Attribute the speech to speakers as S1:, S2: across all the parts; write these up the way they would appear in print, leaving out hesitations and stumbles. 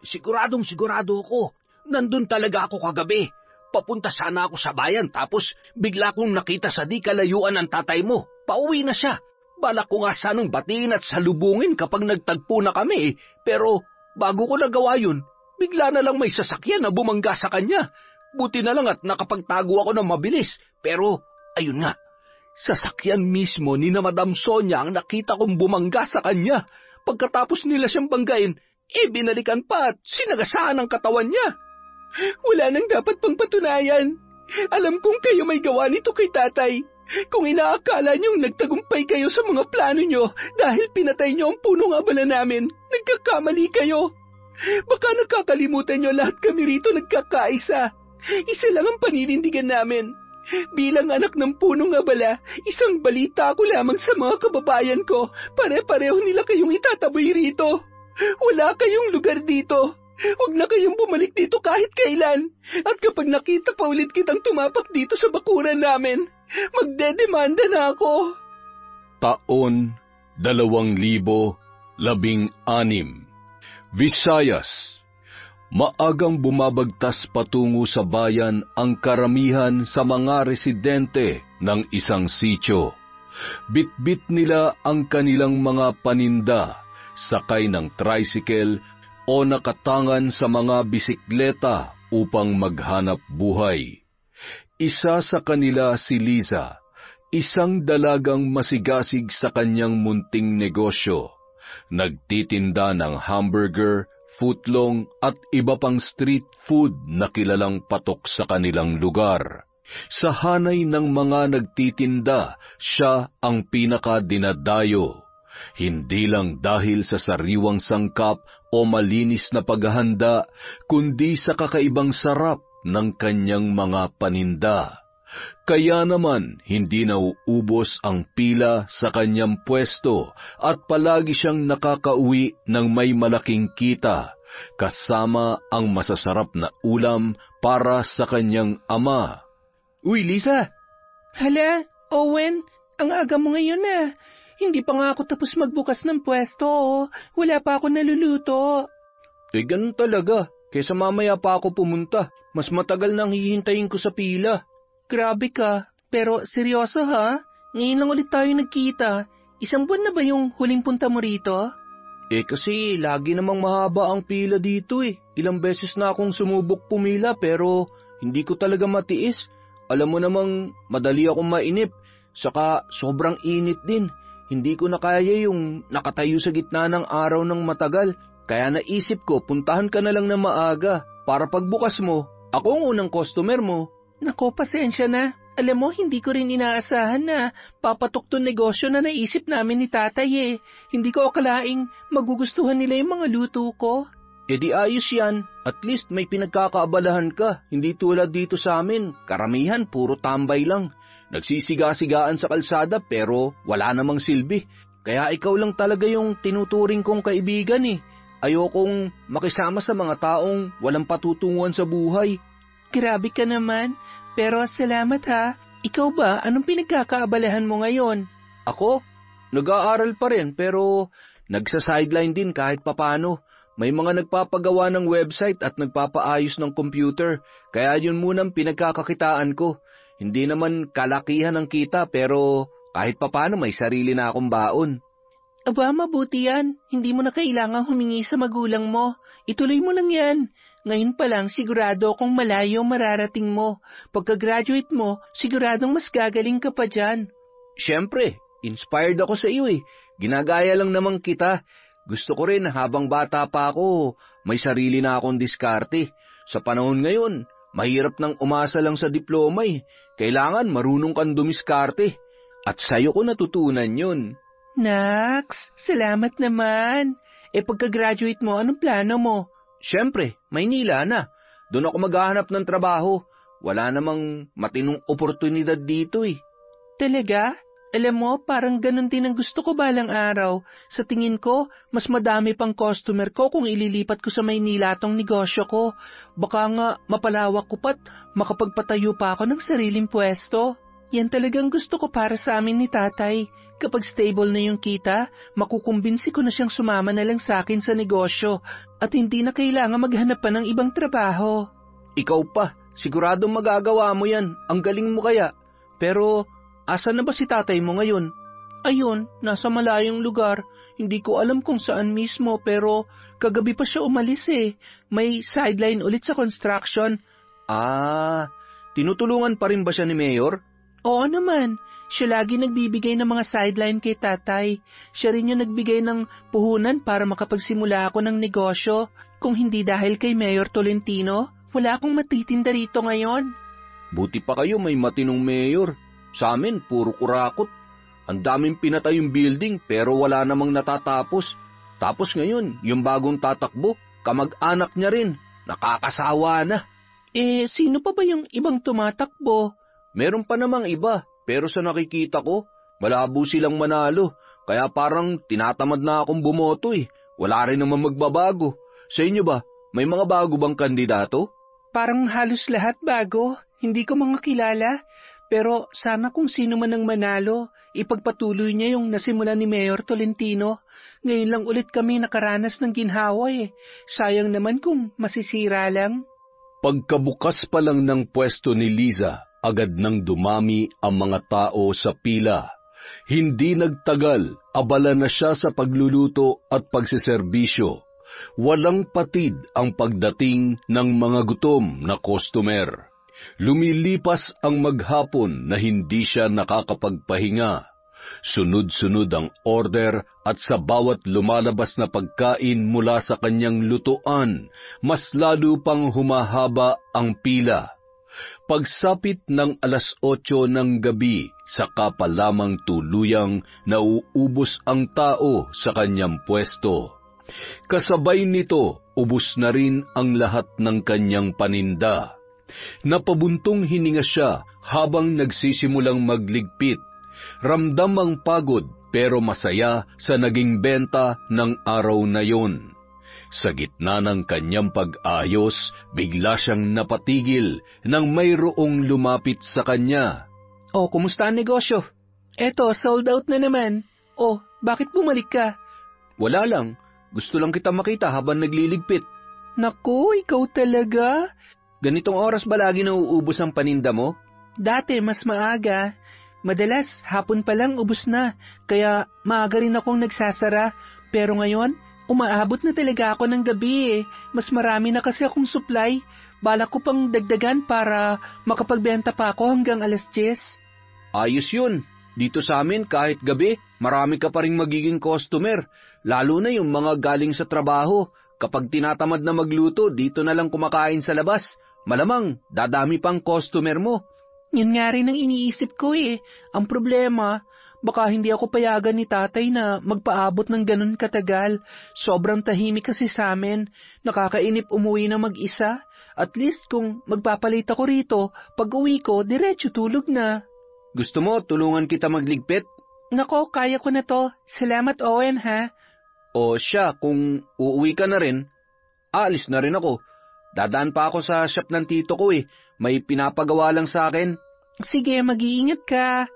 S1: Sigurado ako. Nandun talaga ako kagabi. Papunta sana ako sa bayan tapos bigla kong nakita sa di kalayuan ang tatay mo. Pauwi na siya. Balak ko nga sanang batiin at salubungin kapag nagtagpo na kami pero bago ko nagawa yun, bigla na lang may sasakyan na bumangga sa kanya. Buti na lang at nakapagtago ako ng mabilis. Pero ayun nga, sasakyan mismo ni na Madam Sonia ang nakita kong bumangga sa kanya. Pagkatapos nila siyang banggain, binalikan pa at sinagasaan ang katawan niya. Wala nang dapat pang patunayan. Alam kong kayo may gawa nito kay tatay. Kung inaakala niyong nagtagumpay kayo sa mga plano niyo dahil pinatay niyo ang punong abala namin, nagkakamali kayo. Baka nakakalimutan niyo lahat kami rito nagkakaisa. Isa lang ang paninindigan namin. Bilang anak ng punong abala, isang balita ko lamang sa mga kababayan ko. Pare-pareho nila kayong itataboy rito. Wala kayong lugar dito. Huwag na kayong bumalik dito kahit kailan. At kapag nakita pa ulit kitang tumapak dito sa bakuran namin, magdedemanda na ako.
S2: Taon 2016. Visayas. Maagang bumabagtas patungo sa bayan ang karamihan sa mga residente ng isang sitio. Bitbit nila ang kanilang mga paninda, sakay ng tricycle o nakatangan sa mga bisikleta upang maghanap buhay. Isa sa kanila si Liza, isang dalagang masigasig sa kanyang munting negosyo. Nagtitinda ng hamburger, footlong at iba pang street food na kilalang patok sa kanilang lugar. Sa hanay ng mga nagtitinda, siya ang pinakadinadayo. Hindi lang dahil sa sariwang sangkap o malinis na paghahanda, kundi sa kakaibang sarap ng kanyang mga paninda. Kaya naman hindi nauubos ang pila sa kanyang pwesto at palagi siyang nakakauwi ng may malaking kita, kasama ang masasarap na ulam para sa kanyang ama.
S3: Uy, Lisa! Hala, Owen, ang aga mo ngayon na. Hindi pa nga ako tapos magbukas ng pwesto. Wala pa ako naluluto.
S1: Ganun talaga. Kesa mamaya pa ako pumunta. Mas matagal nang hihintayin ko sa pila.
S3: Grabe ka. Pero seryoso ha? Ngayon lang ulit tayo nagkita. Isang buwan na ba yung huling punta mo rito?
S1: Kasi lagi namang mahaba ang pila dito . Ilang beses na akong sumubok pumila pero hindi ko talaga matiis. Alam mo namang madali akong mainip. Saka sobrang init din. Hindi ko na kaya yung nakatayo sa gitna ng araw ng matagal. Kaya naisip ko, puntahan ka na lang na maaga. Para pagbukas mo, ako ang unang customer mo.
S3: Nako, pasensya na. Alam mo, hindi ko rin inaasahan na papatok to negosyo na naisip namin ni tatay . Hindi ko akalaing magugustuhan nila yung mga luto ko.
S1: Di ayos yan. At least may pinagkakaabalahan ka. Hindi tulad dito sa amin. Karamihan, puro tambay lang. Nagsisiga-sigaan sa kalsada pero wala namang silbi. Kaya ikaw lang talaga yung tinuturing kong kaibigan . Ayokong makisama sa mga taong walang patutunguhan sa buhay.
S3: Grabe ka naman. Pero salamat ha. Ikaw ba, anong pinagkakaabalahan mo ngayon?
S1: Ako? Nag-aaral pa rin pero nagsa-sideline din kahit papano. May mga nagpapagawa ng website at nagpapaayos ng computer. Kaya yun munang pinagkakakitaan ko. Hindi naman kalakihan ang kita pero kahit papano may sarili na akong baon.
S3: Aba, mabuti yan. Hindi mo na kailangang humingi sa magulang mo. Ituloy mo lang yan. Ngayon pa lang sigurado akong malayo mararating mo. Pagka-graduate mo, siguradong mas gagaling ka pa dyan.
S1: Siyempre, inspired ako sa iyo . Ginagaya lang naman kita. Gusto ko rin habang bata pa ako, may sarili na akong diskarte. Sa panahon ngayon, mahirap nang umasa lang sa diploma . Kailangan marunong kang dumiskarte. At sa'yo ko natutunan yun.
S3: Naks, salamat naman. Pagka-graduate mo, anong plano mo?
S1: Siyempre, Maynila na. Doon ako maghahanap ng trabaho. Wala namang matinong oportunidad dito .
S3: Talaga? Alam mo, parang ganun din ang gusto ko balang araw. Sa tingin ko, mas madami pang customer ko kung ililipat ko sa Maynila tong negosyo ko. Baka nga mapalawak ko pa't makapagpatayo pa ako ng sariling pwesto. Yan talagang gusto ko para sa amin ni tatay. Kapag stable na yung kita, makukumbinsi ko na siyang sumama na lang sa akin sa negosyo at hindi na kailangan maghanap pa ng ibang trabaho.
S1: Ikaw pa, siguradong magagawa mo yan. Ang galing mo kaya. Pero, asan na ba si tatay mo ngayon?
S3: Ayun, nasa malayong lugar. Hindi ko alam kung saan mismo pero kagabi pa siya umalis eh. May sideline ulit sa construction.
S1: Tinutulungan pa rin ba siya ni Mayor?
S3: Oo naman. Siya lagi nagbibigay ng mga sideline kay tatay. Siya rin yung nagbigay ng puhunan para makapagsimula ako ng negosyo. Kung hindi dahil kay Mayor Tolentino, wala akong matitinda rito ngayon.
S1: Buti pa kayo may matinong mayor. Sa amin, puro kurakot. Ang daming pinatay yung building pero wala namang natatapos. Tapos ngayon, yung bagong tatakbo, kamag-anak niya rin. Nakakasawa na.
S3: Sino pa ba yung ibang tumatakbo?
S1: Meron pa namang iba, pero sa nakikita ko, malabo silang manalo. Kaya parang tinatamad na akong bumoto eh. Wala rin naman magbabago. Sa inyo ba, may mga bago bang kandidato?
S3: Parang halos lahat bago. Hindi ko mga kilala. Pero sana kung sino man ang manalo, ipagpatuloy niya yung nasimula ni Mayor Tolentino. Ngayon lang ulit kami nakaranas ng ginhawa eh. Sayang naman kung masisira lang.
S2: Pagkabukas pa lang ng pwesto ni Liza, agad nang dumami ang mga tao sa pila. Hindi nagtagal, abala na siya sa pagluluto at pagseserbisyo. Walang patid ang pagdating ng mga gutom na customer. Lumilipas ang maghapon na hindi siya nakakapagpahinga. Sunod-sunod ang order at sa bawat lumalabas na pagkain mula sa kanyang lutuan, mas lalo pang humahaba ang pila. Pagsapit ng 8:00 ng gabi, saka pa lamang tuluyang nauubos ang tao sa kanyang pwesto. Kasabay nito, ubos na rin ang lahat ng kanyang paninda. Napabuntong hininga siya habang nagsisimulang magligpit. Ramdam ang pagod pero masaya sa naging benta ng araw na yon. Sa gitna ng kanyang pag-ayos, bigla siyang napatigil nang mayroong lumapit sa kanya.
S3: Kumusta ang negosyo? Eto, sold out na naman. Bakit bumalik ka?
S1: Wala lang. Gusto lang kita makita habang nagliligpit.
S3: Naku, ikaw talaga?
S1: Ganitong oras ba lagi nauubos ang paninda mo?
S3: Dati, mas maaga. Madalas, hapon pa lang ubos na. Kaya maaga rin akong nagsasara. Pero ngayon, umaabot na talaga ako ng gabi eh. Mas marami na kasi akong supply. Balak ko pang dagdagan para makapagbenta pa ako hanggang 10:00.
S1: Ayos yun. Dito sa amin, kahit gabi, marami ka pa ring magiging customer. Lalo na yung mga galing sa trabaho. Kapag tinatamad na magluto, dito na lang kumakain sa labas. Malamang, dadami pang customer mo.
S3: Yun nga rin ang iniisip ko eh. Ang problema, baka hindi ako payagan ni tatay na magpaabot ng ganun katagal. Sobrang tahimik kasi sa amin. Nakakainip umuwi na mag-isa. At least kung magpapalit ako rito, pag uwi ko, diretso tulog na.
S1: Gusto mo, tulungan kita magligpit?
S3: Nako, kaya ko na to. Salamat, Owen, ha?
S1: O siya, kung uuwi ka na rin, aalis na rin ako. Dadaan pa ako sa shop ng tito ko eh. May pinapagawa lang sa akin.
S3: Sige, mag-iingat ka.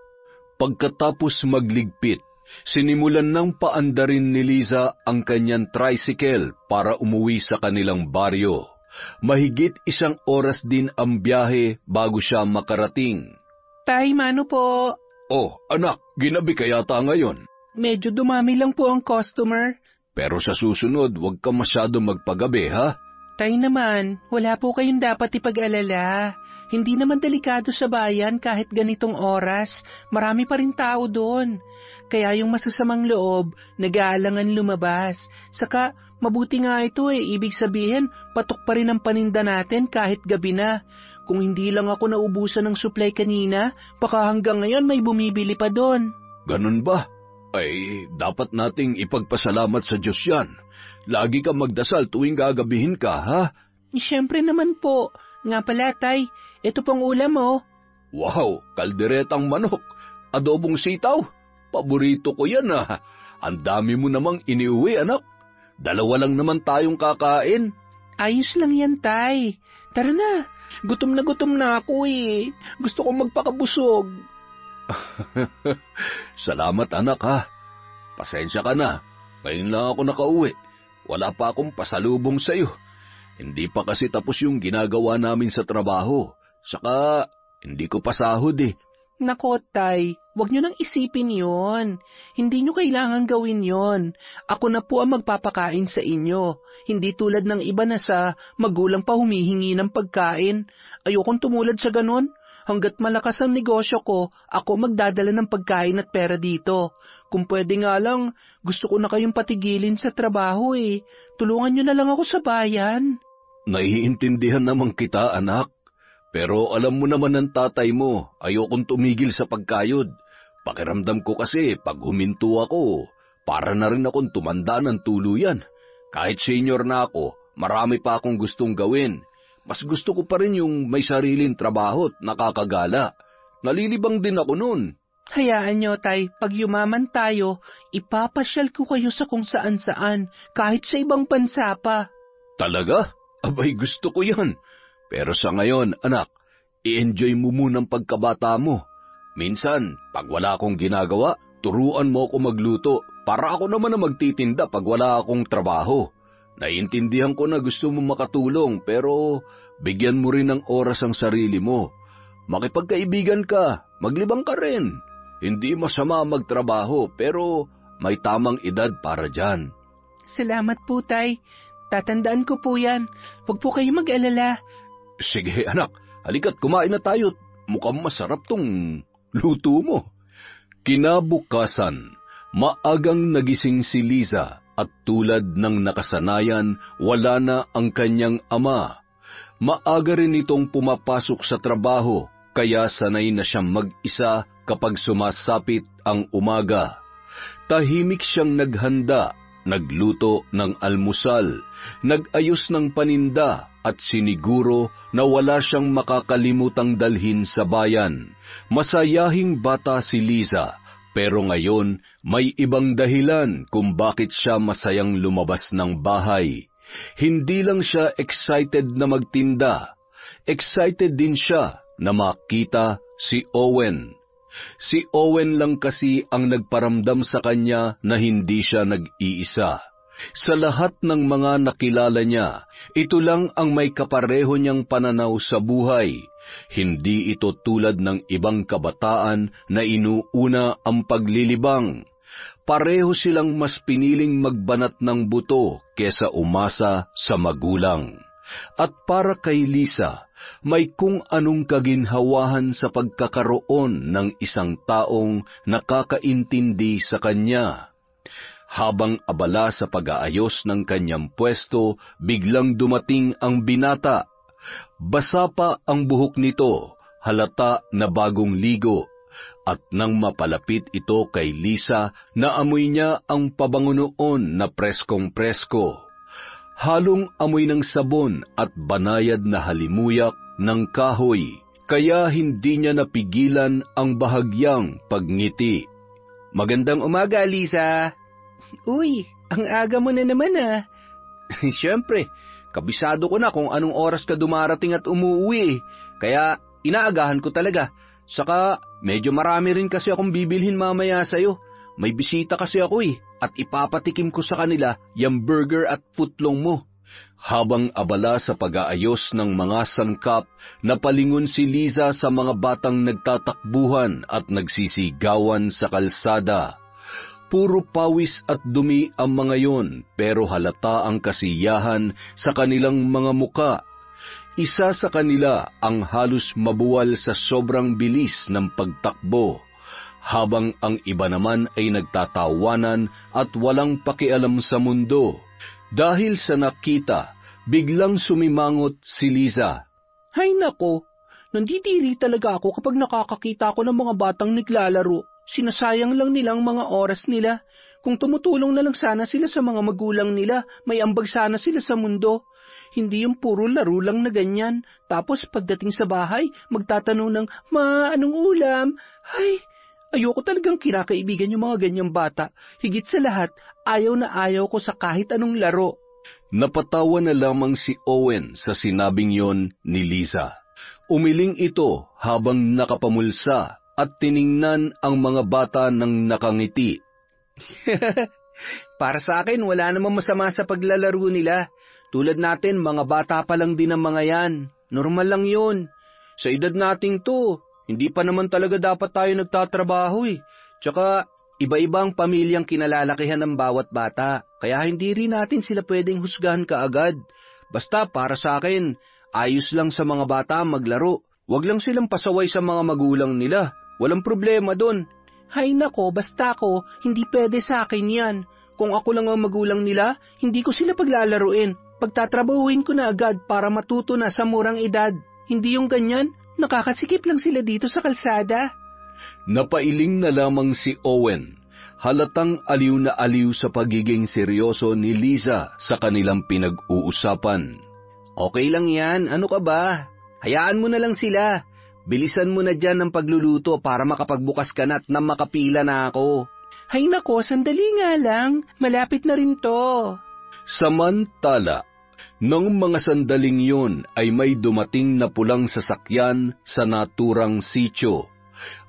S2: Pagkatapos magligpit, sinimulan ng paandarin ni Liza ang kanyang tricycle para umuwi sa kanilang baryo. Mahigit 1 oras din ang biyahe bago siya makarating.
S3: Tay, mano po?
S2: Anak, ginabi ka yata ngayon.
S3: Medyo dumami lang po ang customer.
S2: Pero sa susunod, huwag ka masyado magpagabi, ha?
S3: Tay naman, wala po kayong dapat ipag-alala. Hindi naman delikado sa bayan kahit ganitong oras. Marami pa rin tao doon. Kaya yung masasamang loob, nag-aalangan lumabas. Saka, mabuti nga ito eh. Ibig sabihin, patok pa rin ang paninda natin kahit gabi na. Kung hindi lang ako naubusan ng supply kanina, baka hanggang ngayon may bumibili pa doon.
S2: Ganun ba? Ay, dapat nating ipagpasalamat sa Diyos yan. Lagi ka magdasal tuwing gagabihin ka, ha?
S3: Siyempre naman po. Nga pala, tay, ito pong ulam mo.
S2: Wow, kalderetang manok, adobong sitaw. Paborito ko yan, ha? Ang dami mo namang iniuwi, anak. 2 lang naman tayong kakain.
S3: Ayos lang yan, tay. Tara na, gutom na ako eh. Gusto kong magpakabusog.
S2: Salamat anak ha. Pasensya ka na. Ngayon lang ako nakauwi. Wala pa akong pasalubong sa'yo. Hindi pa kasi tapos yung ginagawa namin sa trabaho. Saka, hindi ko pa sahod eh.
S3: Nako, Tay, wag nyo nang isipin yon. Hindi nyo kailangan gawin yon. Ako na po ang magpapakain sa inyo. Hindi tulad ng iba na sa magulang pa humihingi ng pagkain. Ayokong tumulad sa ganon. Hanggat malakas ang negosyo ko, ako magdadala ng pagkain at pera dito. Kung pwede nga lang, gusto ko na kayong patigilin sa trabaho eh. Tulungan nyo na lang ako sa bayan.
S2: Naiintindihan naman kita, anak. Pero alam mo naman ng tatay mo, ayokong tumigil sa pagkayod. Pakiramdam ko kasi pag huminto ako, para na rin akong tumanda ng tuluyan. Kahit senior na ako, marami pa akong gustong gawin. Mas gusto ko pa rin yung may sariling trabaho at nakakagala. Nalilibang din ako noon.
S3: Hayaan nyo, Tay, pag yumaman tayo, ipapasyal ko kayo sa kung saan-saan, kahit sa ibang bansa pa.
S2: Talaga? Abay, gusto ko yan. Pero sa ngayon, anak, i-enjoy mo munang pagkabata mo. Minsan, pag wala akong ginagawa, turuan mo ako magluto para ako naman na magtitinda pag wala akong trabaho. Naiintindihan ko na gusto mo makatulong pero bigyan mo rin ng oras ang sarili mo. Makipagkaibigan ka, maglibang ka rin. Hindi masama magtrabaho pero may tamang edad para dyan.
S3: Salamat po, Tay. Tatandaan ko po yan. Huwag po kayo mag-alala.
S2: Sige anak, halika't kumain na tayo. Mukhang masarap tong luto mo. Kinabukasan, maagang nagising si Liza. At tulad ng nakasanayan, wala na ang kanyang ama. Maaga rin itong pumapasok sa trabaho, kaya sanay na siyang mag-isa kapag sumasapit ang umaga. Tahimik siyang naghanda, nagluto ng almusal, nag-ayos ng paninda at siniguro na wala siyang makakalimutang dalhin sa bayan. Masayahing bata si Liza. Pero ngayon, may ibang dahilan kung bakit siya masayang lumabas ng bahay. Hindi lang siya excited na magtinda. Excited din siya na makita si Owen. Si Owen lang kasi ang nagparamdam sa kanya na hindi siya nag-iisa. Sa lahat ng mga nakilala niya, ito lang ang may kapareho niyang pananaw sa buhay. Hindi ito tulad ng ibang kabataan na inuuna ang paglilibang. Pareho silang mas piniling magbanat ng buto kesa umasa sa magulang. At para kay Liza, may kung anong kaginhawahan sa pagkakaroon ng isang taong nakakaintindi sa kanya. Habang abala sa pag-aayos ng kanyang pwesto, biglang dumating ang binata. Basa pa ang buhok nito, halata na bagong ligo, at nang mapalapit ito kay Liza, naamoy niya ang pabango noon na preskong-presko. Halong amoy ng sabon at banayad na halimuyak ng kahoy, kaya hindi niya napigilan ang bahagyang pagngiti.
S3: Magandang umaga, Liza. Uy, ang aga mo na naman ah. Siyempre. Kabisado ko na kung anong oras ka dumarating at umuwi, kaya inaagahan ko talaga. Saka medyo marami rin kasi akong bibilhin mamaya sa'yo. May bisita kasi ako at ipapatikim ko sa kanila yung burger at footlong mo.
S2: Habang abala sa pag-aayos ng mga sangkap, napalingon si Liza sa mga batang nagtatakbuhan at nagsisigawan sa kalsada. Puro pawis at dumi ang mga yon, pero halata ang kasiyahan sa kanilang mga muka. Isa sa kanila ang halos mabuwal sa sobrang bilis ng pagtakbo, habang ang iba naman ay nagtatawanan at walang pakialam sa mundo. Dahil sa nakita, biglang sumimangot si Liza.
S3: Hay nako, nandidiri talaga ako kapag nakakakita ko ng mga batang naglalaro. Sinasayang lang nilang mga oras nila. Kung tumutulong na lang sana sila sa mga magulang nila, may ambag sana sila sa mundo. Hindi yung puro laro lang na ganyan. Tapos pagdating sa bahay, magtatanong ng, Ma, anong ulam? Ay, ayoko talagang kinakaibigan yung mga ganyang bata. Higit sa lahat, ayaw na ayaw ko sa kahit anong laro.
S2: Napatawa na lamang si Owen sa sinabing yon ni Liza. Umiling ito habang nakapamulsa at tiningnan ang mga bata ng nakangiti.
S1: Para sa akin, wala namang masama sa paglalaro nila. Tulad natin, mga bata pa lang din ang mga yan. Normal lang yun. Sa edad nating to, hindi pa naman talaga dapat tayo nagtatrabaho eh. Tsaka, iba-iba ang pamilyang kinalalakihan ng bawat bata. Kaya hindi rin natin sila pwedeng husgahan kaagad. Basta para sa akin, ayos lang sa mga bata maglaro. Huwag lang silang pasaway sa mga magulang nila. Walang problema dun.
S3: Hay nako, basta ako, hindi pwede sa akin yan. Kung ako lang ang magulang nila, hindi ko sila paglalaruin. Pagtatrabahuin ko na agad para matuto na sa murang edad. Hindi yung ganyan, nakakasikip lang sila dito sa kalsada.
S2: Napailing na lamang si Owen. Halatang aliw na aliw sa pagiging seryoso ni Liza sa kanilang pinag-uusapan.
S1: Okay lang yan, ano ka ba? Hayaan mo na lang sila. Bilisan mo na dyan ang pagluluto para makapagbukas ka na at nang makapila na ako.
S3: Hay nako, sandali nga lang, malapit na rin to.
S2: Samantala, nang mga sandaling yun ay may dumating na pulang sasakyan sa naturang sitio.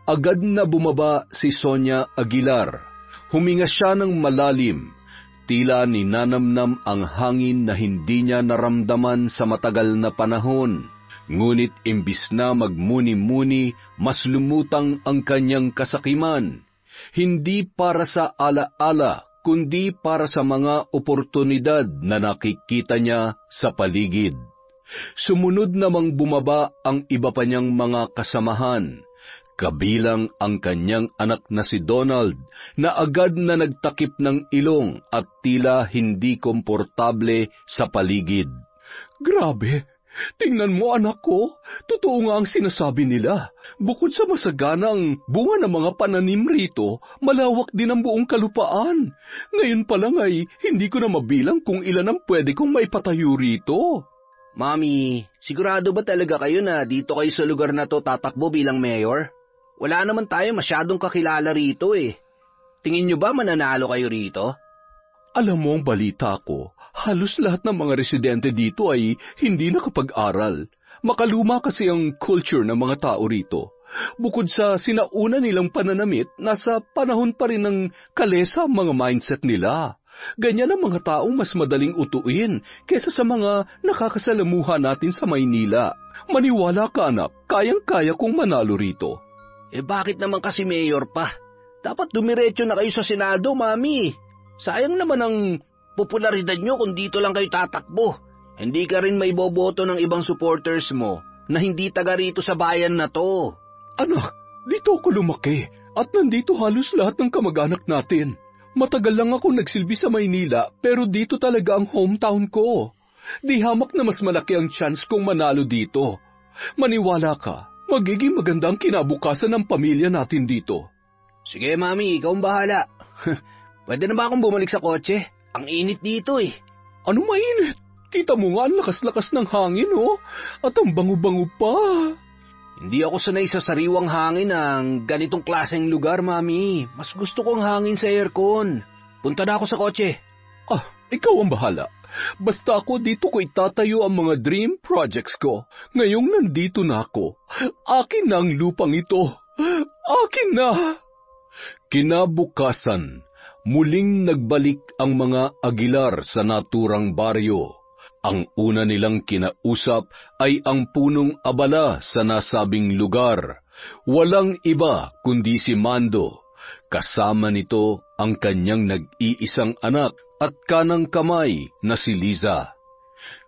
S2: Agad na bumaba si Sonia Aguilar. Huminga siya ng malalim. Tila ninanamnam ang hangin na hindi niya naramdaman sa matagal na panahon. Ngunit imbis na magmuni-muni, mas lumutang ang kanyang kasakiman. Hindi para sa alaala, kundi para sa mga oportunidad na nakikita niya sa paligid. Sumunod namang bumaba ang iba pa niyang mga kasamahan, kabilang ang kanyang anak na si Donald, na agad na nagtakip ng ilong at tila hindi komportable sa paligid.
S4: Grabe! Tingnan mo anak ko, totoo nga ang sinasabi nila. Bukod sa masaganang bunga ng mga pananim rito, malawak din ang buong kalupaan. Ngayon pa lang ay hindi ko na mabilang kung ilan ang pwede kong maipatayo rito.
S1: Mami, sigurado ba talaga kayo na dito kayo sa lugar na to tatakbo bilang mayor? Wala naman tayo masyadong kakilala rito eh. Tingin nyo ba mananalo kayo rito?
S4: Alam mo ang balita ko, halos lahat ng mga residente dito ay hindi nakapag-aral. Makaluma kasi ang culture ng mga tao rito. Bukod sa sinauna nilang pananamit, nasa panahon pa rin ng kalesa ang mga mindset nila. Ganyan ang mga taong mas madaling utuin kesa sa mga nakakasalamuha natin sa Maynila. Maniwala ka anak, kayang-kaya kong manalo rito.
S1: Bakit naman kasi mayor pa? Dapat dumiretso na kayo sa Senado, Mami. Sayang naman ang popularidad nyo kung dito lang kayo tatakbo. Hindi ka rin may boboto ng ibang supporters mo na hindi taga rito sa bayan na to.
S4: Anak, dito ako lumaki at nandito halos lahat ng kamag-anak natin. Matagal lang ako nagsilbi sa Maynila pero dito talaga ang hometown ko. Di hamak na mas malaki ang chance kong manalo dito. Maniwala ka, magiging maganda ang kinabukasan ng pamilya natin dito.
S1: Sige, Mami, ikaw ang bahala. Pwede na ba akong bumalik sa kotse? Ang init dito eh.
S4: Ano mainit? Kita mo nga ang lakas-lakas ng hangin, oh. At ang bango-bango pa.
S1: Hindi ako sanay sa sariwang hangin ng ganitong klaseng lugar, Mami. Mas gusto kong hangin sa aircon. Punta na ako sa kotse.
S4: Ikaw ang bahala. Basta ako dito ko itatayo ang mga dream projects ko. Ngayong nandito na ako. Akin na ang lupang ito. Akin na!
S2: Kinabukasan, muling nagbalik ang mga Aguilar sa naturang baryo. Ang una nilang kinausap ay ang punong abala sa nasabing lugar. Walang iba kundi si Mando. Kasama nito ang kanyang nag-iisang anak at kanang kamay na si Liza.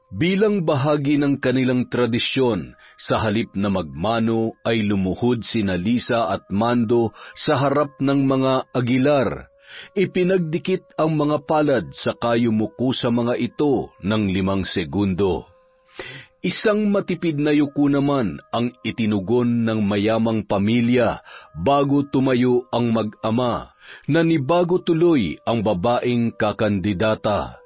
S2: Bilang bahagi ng kanilang tradisyon, sa halip na magmano ay lumuhod sina Liza at Mando sa harap ng mga Aguilar. Ipinagdikit ang mga palad sa kayumuko sa mga ito ng 5 segundo. Isang matipid na yuko naman ang itinugon ng mayamang pamilya bago tumayo ang mag-ama, na nibago tuloy ang babaeng kakandidata.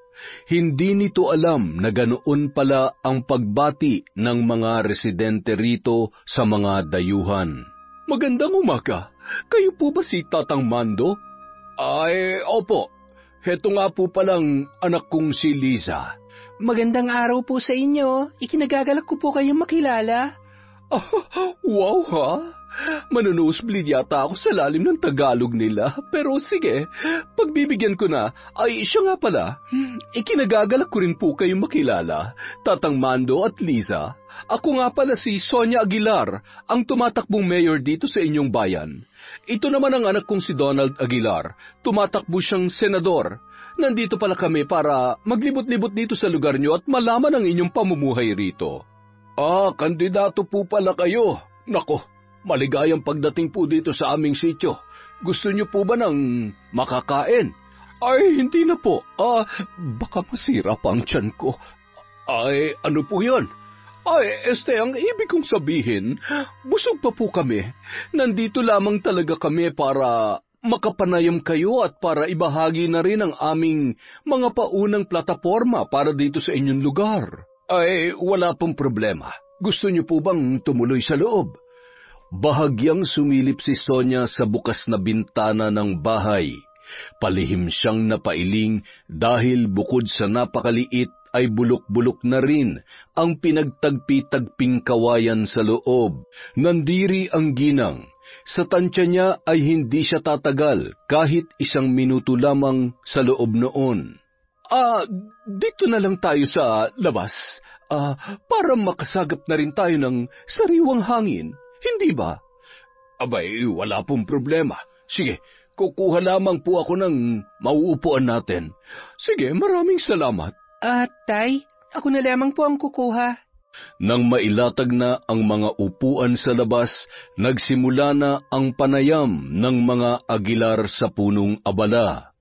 S2: Hindi nito alam na ganoon pala ang pagbati ng mga residente rito sa mga dayuhan.
S4: Magandang umaga. Kayo po ba si Tatang Mando?
S2: Ay, opo. Heto nga po palang anak kong si Liza.
S3: Magandang araw po sa inyo. Ikinagagalak ko po kayong makilala.
S4: Wow ha? Manonosebleed yata ako sa lalim ng Tagalog nila. Pero sige, pagbibigyan ko na. Ay, siya nga pala. Ikinagagalak ko rin po kayong makilala, Tatang Mando at Liza. Ako nga pala si Sonia Aguilar, ang tumatakbong mayor dito sa inyong bayan. Ito naman ang anak kong si Donald Aguilar. Tumatakbo siyang senador. Nandito pala kami para maglibot-libot dito sa lugar nyo at malaman ang inyong pamumuhay rito. Kandidato po pala kayo. Nako, maligayang pagdating po dito sa aming sityo. Gusto niyo po ba ng makakain? Ay, hindi na po. Baka masira pa ang tiyan ko. Ay, ano po yun? Ay, ang ibig kong sabihin, busog pa po kami. Nandito lamang talaga kami para makapanayam kayo at para ibahagi na rin ang aming mga paunang plataforma para dito sa inyong lugar. Ay, wala pong problema. Gusto niyo po bang tumuloy sa loob? Bahagyang sumilip si Sonia sa bukas na bintana ng bahay. Palihim siyang napailing dahil bukod sa napakaliit ay bulok-bulok na rin ang pinagtagpi-tagping kawayan sa loob. Nandiri ang ginang. Sa tansya niya ay hindi siya tatagal kahit 1 minuto lamang sa loob noon. Dito na lang tayo sa labas. Para makasagap na rin tayo ng sariwang hangin, hindi ba? Abay, wala pong problema. Sige, kukuha lamang po ako ng mauupuan natin. Sige, maraming salamat.
S3: Tay, ako na lamang po ang kukuha.
S2: Nang mailatag na ang mga upuan sa labas, nagsimula na ang panayam ng mga Aguilar sa punong abala.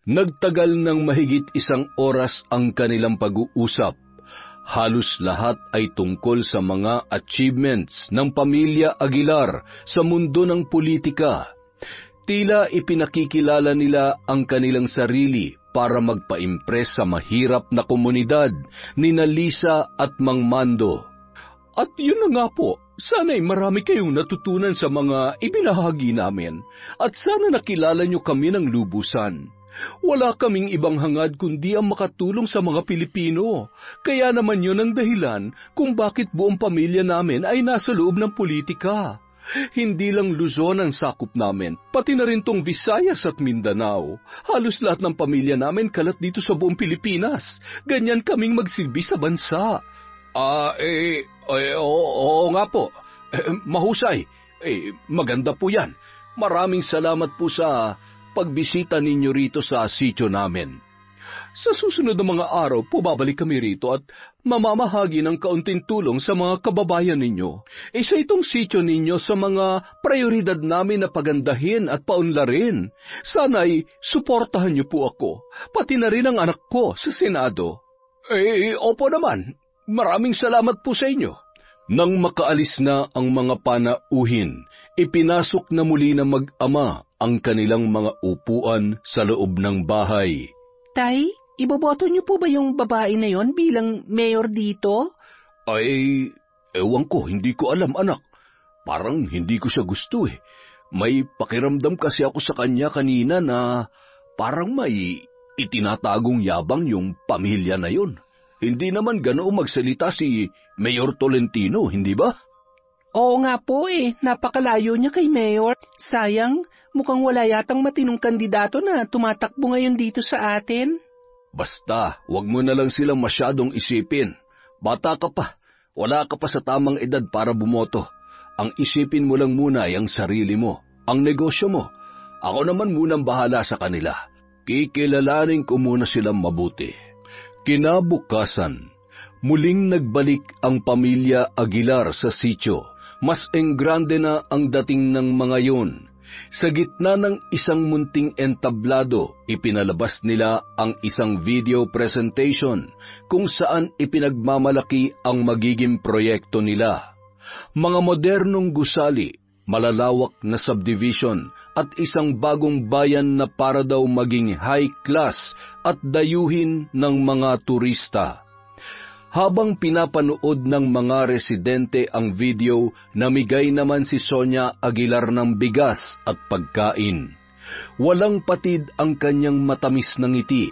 S2: Nagtagal ng mahigit 1 oras ang kanilang pag-uusap. Halos lahat ay tungkol sa mga achievements ng pamilya Aguilar sa mundo ng politika. Tila ipinakikilala nila ang kanilang sarili para magpa-impress sa mahirap na komunidad ni Lisa at Mang Mando. At yun na nga po, sana'y marami kayong natutunan sa mga ibinahagi namin at sana nakilala nyo kami ng lubusan. Wala kaming ibang hangad kundi ang makatulong sa mga Pilipino. Kaya naman yun ang dahilan kung bakit buong pamilya namin ay nasa loob ng politika. Hindi lang Luzon ang sakop namin, pati na rin tong Visayas at Mindanao. Halos lahat ng pamilya namin kalat dito sa buong Pilipinas. Ganyan kaming magsilbi sa bansa. Oo nga po. Mahusay. Maganda po yan. Maraming salamat po sa pagbisita ninyo rito sa sityo namin. Sa susunod na mga araw po babalik kami rito at mamamahagi ng kaunting tulong sa mga kababayan ninyo. Isa itong sityo ninyo sa mga prioridad namin na pagandahin at paunlarin. Sana'y suportahan niyo po ako, pati na rin ang anak ko sa Senado. Opo naman. Maraming salamat po sa inyo. Nang makaalis na ang mga panauhin, ipinasok na muli ng mag-ama ang kanilang mga upuan sa loob ng bahay.
S3: Tay, iboboto niyo po ba yung babae na yon bilang mayor dito?
S2: Ay, ewan ko, hindi ko alam anak. Parang hindi ko siya gusto eh. May pakiramdam kasi ako sa kanya kanina na parang may itinatagong yabang yung pamilya na yon. Hindi naman ganoong magsalita si Mayor Tolentino, hindi ba?
S3: Oo nga po napakalayo niya kay Mayor. Sayang, mukhang wala yatang matinong kandidato na tumatakbo ngayon dito sa atin.
S2: Basta, wag mo na lang silang masyadong isipin. Bata ka pa, wala ka pa sa tamang edad para bumoto. Ang isipin mo lang muna ay ang sarili mo, ang negosyo mo. Ako naman munang bahala sa kanila. Kikilalanin ko muna silang mabuti. Kinabukasan, muling nagbalik ang pamilya Aguilar sa sityo. Mas enggrande na ang dating ng mga yun. Sa gitna ng isang munting entablado, ipinalabas nila ang isang video presentation kung saan ipinagmamalaki ang magiging proyekto nila. Mga modernong gusali, malalawak na subdivision at isang bagong bayan na para daw maging high class at dayuhin ng mga turista. Habang pinapanood ng mga residente ang video, namigay naman si Sonia Aguilar ng bigas at pagkain. Walang patid ang kanyang matamis na ngiti.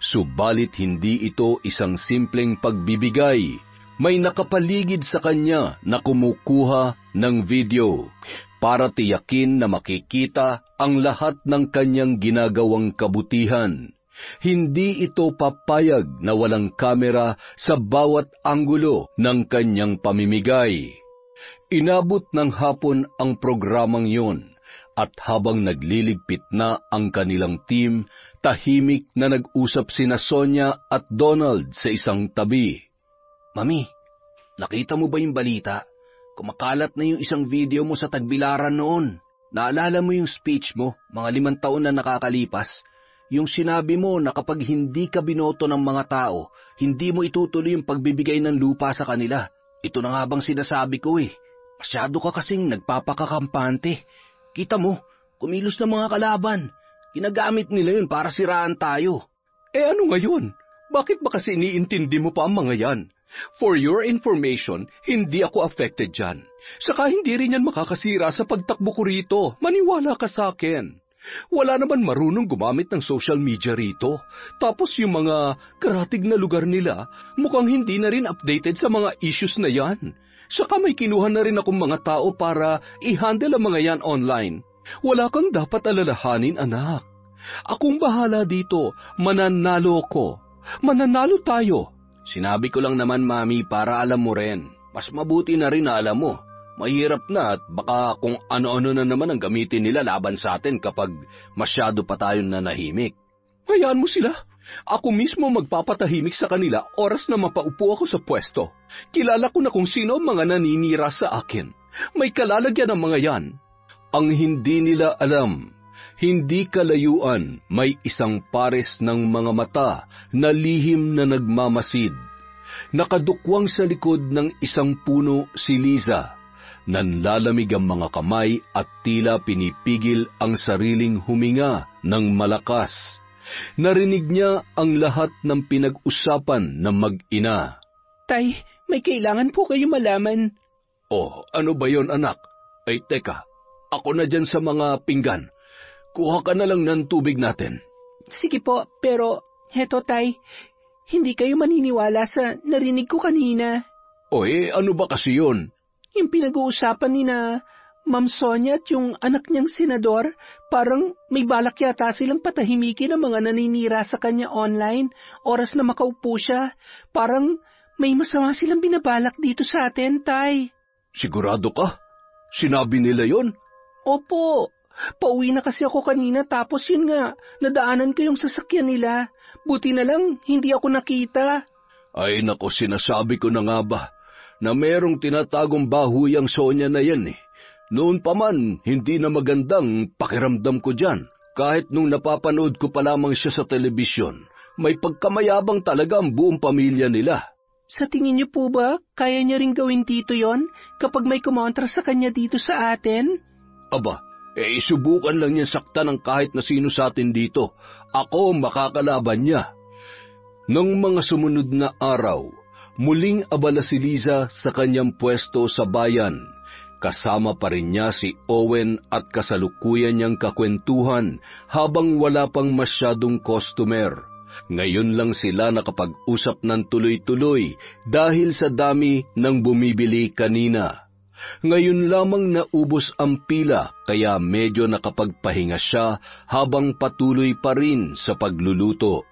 S2: Subalit hindi ito isang simpleng pagbibigay. May nakapaligid sa kanya na kumukuha ng video para tiyakin na makikita ang lahat ng kanyang ginagawang kabutihan. Hindi ito papayag na walang kamera sa bawat anggulo ng kanyang pamimigay. Inabot ng hapon ang programang yun, at habang nagliligpit na ang kanilang team, tahimik na nag-usap sina Sonia at Donald sa isang tabi.
S1: Mami, nakita mo ba yung balita? Kumakalat na yung isang video mo sa Tagbilaran noon. Naalala mo yung speech mo, mga 5 taon na nakakalipas? Yung sinabi mo na kapag hindi ka binoto ng mga tao, hindi mo itutuloy yung pagbibigay ng lupa sa kanila. Ito na nga bang sinasabi ko eh. Masyado ka kasing nagpapakakampante. Kita mo, kumilos na mga kalaban. Ginagamit nila yun para siraan tayo.
S4: Ano ngayon? Bakit ba kasi iniintindi mo pa ang mga yan? For your information, hindi ako affected dyan. Saka hindi rin yan makakasira sa pagtakbo ko rito. Maniwala ka sa akin. Wala naman marunong gumamit ng social media rito. Tapos yung mga karatig na lugar nila, mukhang hindi na rin updated sa mga issues na yan. Saka may kinuha na rin akong mga tao para i-handle ang mga yan online. Wala kang dapat alalahanin, anak. Akong bahala dito. Mananalo ko. Mananalo tayo.
S1: Sinabi ko lang naman, Mami, para alam mo rin. Mas mabuti na rin na alam mo. Mahirap na at baka kung ano-ano na naman ang gamitin nila laban sa atin kapag masyado pa tayong nanahimik.
S4: Hayaan mo sila. Ako mismo magpapatahimik sa kanila oras na mapaupo ako sa pwesto. Kilala ko na kung sino ang mga naninira sa akin. May kalalagyan ng mga yan.
S2: Ang hindi nila alam, hindi kalayuan may isang pares ng mga mata na lihim na nagmamasid. Nakadukwang sa likod ng isang puno si Liza. Nanlalamig ang mga kamay at tila pinipigil ang sariling huminga ng malakas. Narinig niya ang lahat ng pinag-usapan ng mag-ina.
S3: Tay, may kailangan po kayo malaman.
S2: Oh, ano ba yon, anak? Ay teka, ako na dyan sa mga pinggan. Kuha ka na lang ng tubig natin.
S3: Sige po, pero heto tay, hindi kayo maniniwala sa narinig ko kanina.
S2: Ano ba kasi yun?
S3: Yung pinag-uusapan ni na Ma'am Sonia at yung anak niyang senador, parang may balak yata silang patahimikin ang mga naninira sa kanya online, oras na makaupo siya. Parang may masama silang binabalak dito sa atin, tay.
S2: Sigurado ka? Sinabi nila yon?
S3: Opo. Pauwi na kasi ako kanina tapos yun nga, nadaanan ko yung sasakyan nila. Buti na lang, hindi ako nakita.
S2: Ay nako, sinasabi ko na nga ba, na merong tinatagong bahuyang Sonia na yan eh. Noon pa man, hindi na magandang pakiramdam ko dyan. Kahit nung napapanood ko pa lamang siya sa telebisyon, may pagkamayabang talaga ang buong pamilya nila.
S3: Sa tingin niyo po ba, kaya niya rin gawin dito yon kapag may kumontra sa kanya dito sa atin?
S2: Aba, isubukan lang niya saktan ng kahit na sino sa atin dito. Ako ang makakalaban niya. Nung mga sumunod na araw, muling abala si Liza sa kanyang pwesto sa bayan. Kasama pa rin niya si Owen at kasalukuyan niyang kakwentuhan habang wala pang masyadong customer. Ngayon lang sila nakapag-usap ng tuloy-tuloy dahil sa dami ng bumibili kanina. Ngayon lamang naubos ang pila kaya medyo nakapagpahinga siya habang patuloy pa rin sa pagluluto.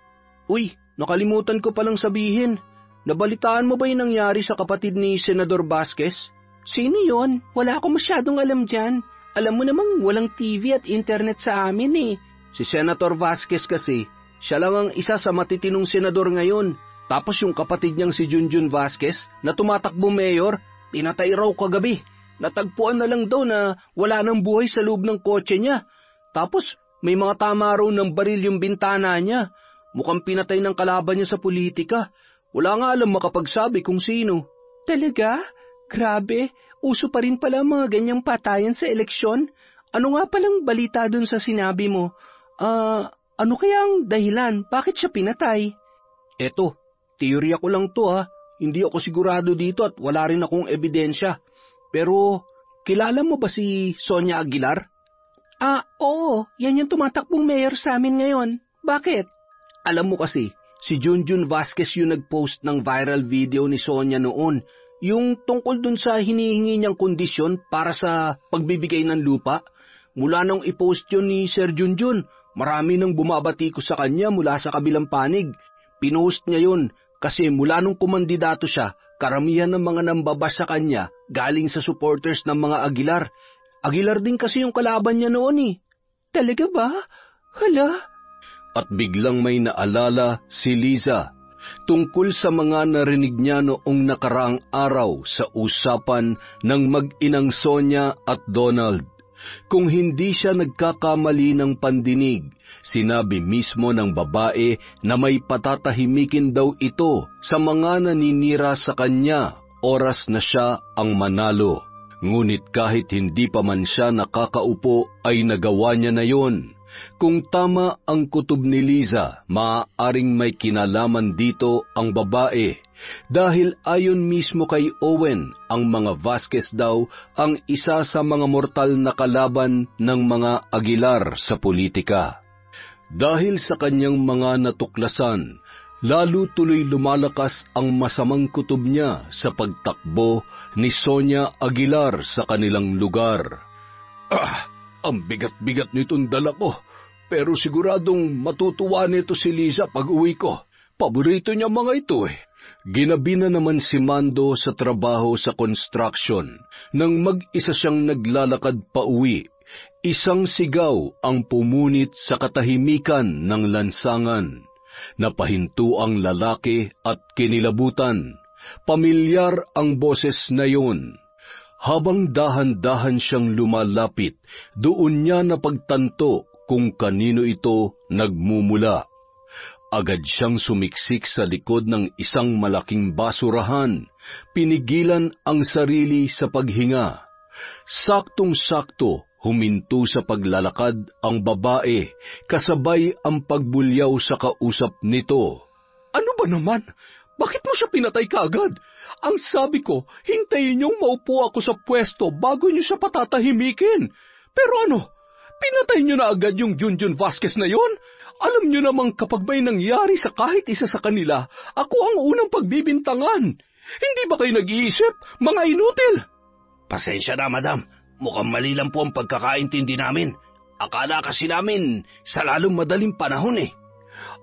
S1: Uy, nakalimutan ko palang sabihin. Nabalitaan mo ba yung nangyari sa kapatid ni Senador Vasquez?
S3: Sino yon? Wala akong masyadong alam dyan. Alam mo namang walang TV at internet sa amin eh.
S1: Si Senator Vasquez kasi, siya lang ang isa sa matitinong senador ngayon. Tapos yung kapatid niyang si Junjun Vasquez na tumatakbo mayor, pinatay raw kagabi. Natagpuan na lang daw na wala nang buhay sa loob ng kotse niya. Tapos may mga tama raw ng baril yung bintana niya. Mukhang pinatay ng kalaban niya sa politika. Wala nga alam makapagsabi kung sino.
S3: Talaga? Grabe, uso pa rin pala mga ganyang patayan sa eleksyon. Ano nga palang balita dun sa sinabi mo? Ano kaya ang dahilan? Bakit siya pinatay?
S1: Eto, teorya ko lang to ha. Hindi ako sigurado dito at wala rin akong ebidensya. Pero, kilala mo ba si Sonia Aguilar?
S3: Oo, yan yung tumatakbong mayor sa amin ngayon. Bakit?
S1: Alam mo kasi, Si Junjun Vasquez yung nag-post ng viral video ni Sonia noon, yung tungkol dun sa hinihingi niyang kondisyon para sa pagbibigay ng lupa. Mula nung i-post yun ni Sir Junjun, marami nang bumabati ko sa kanya mula sa kabilang panig. Pinost niya yun kasi mula nung kumandidato siya, karamihan ng mga nambabas sa kanya galing sa supporters ng mga Aguilar. Aguilar din kasi yung kalaban niya noon eh.
S3: Talaga ba? Hala?
S2: At biglang may naalala si Liza tungkol sa mga narinig niya noong nakaraang araw sa usapan ng mag-inang Sonia at Donald. Kung hindi siya nagkakamali ng pandinig, sinabi mismo ng babae na may patatahimikin daw ito sa mga naninira sa kanya oras na siya ang manalo. Ngunit kahit hindi pa man siya nakakaupo ay nagawa niya na yon. Kung tama ang kutob ni Liza, maaaring may kinalaman dito ang babae dahil ayon mismo kay Owen, ang mga Vasquez daw ang isa sa mga mortal na kalaban ng mga Aguilar sa politika. Dahil sa kanyang mga natuklasan, lalo tuloy lumalakas ang masamang kutob niya sa pagtakbo ni Sonia Aguilar sa kanilang lugar. Ang bigat-bigat nitong dala ko, pero siguradong matutuwa nito si Liza pag uwi ko. Paborito niya mga ito eh. Ginabi na naman si Mando sa trabaho sa construction nang mag-isa siyang naglalakad pa uwi. Isang sigaw ang pumunit sa katahimikan ng lansangan. Napahinto ang lalaki at kinilabutan. Pamilyar ang boses na yun. Habang dahan-dahan siyang lumalapit, doon niya napagtanto kung kanino ito nagmumula. Agad siyang sumiksik sa likod ng isang malaking basurahan, pinigilan ang sarili sa paghinga. Saktong-sakto huminto sa paglalakad ang babae, kasabay ang pagbulyaw sa kausap nito.
S4: Ano ba naman? Bakit mo siya pinatay kaagad? Ang sabi ko, hintayin niyong maupo ako sa pwesto bago niyo siya patatahimikin. Pero ano, pinatay niyo na agad yung Junjun Vasquez na yon? Alam niyo namang kapag may nangyari sa kahit isa sa kanila, ako ang unang pagbibintangan. Hindi ba kayo nag-iisip, mga inutil?
S1: Pasensya na, madam. Mukhang mali lang po ang pagkakaintindi namin. Akala kasi namin sa lalong madaling panahon eh.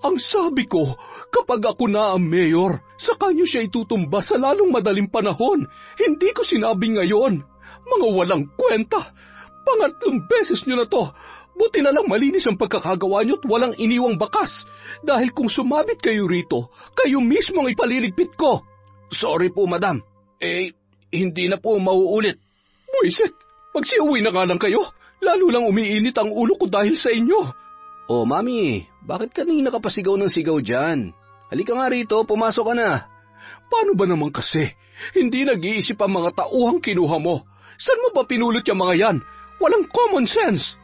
S4: Ang sabi ko, kapag ako na ang mayor, saka niyo siya itutumba sa lalong madaling panahon. Hindi ko sinabi ngayon. Mga walang kwenta. Pangatlong beses niyo na to. Buti na lang malinis ang pagkakagawa niyo at walang iniwang bakas. Dahil kung sumabit kayo rito, kayo mismo ang ipaliligpit ko.
S1: Sorry po, madam. Hindi na po mauulit.
S4: Buisit, magsiuwi na nga lang kayo. Lalo lang umiinit ang ulo ko dahil sa inyo.
S1: Oh, mami, bakit kanina ka pa sigaw ng sigaw dyan? Halika nga rito, pumasok ka na.
S4: Paano ba naman kasi? Hindi nag-iisip ang mga tauhang kinuha mo. Saan mo ba pinulot yung mga yan? Walang common sense.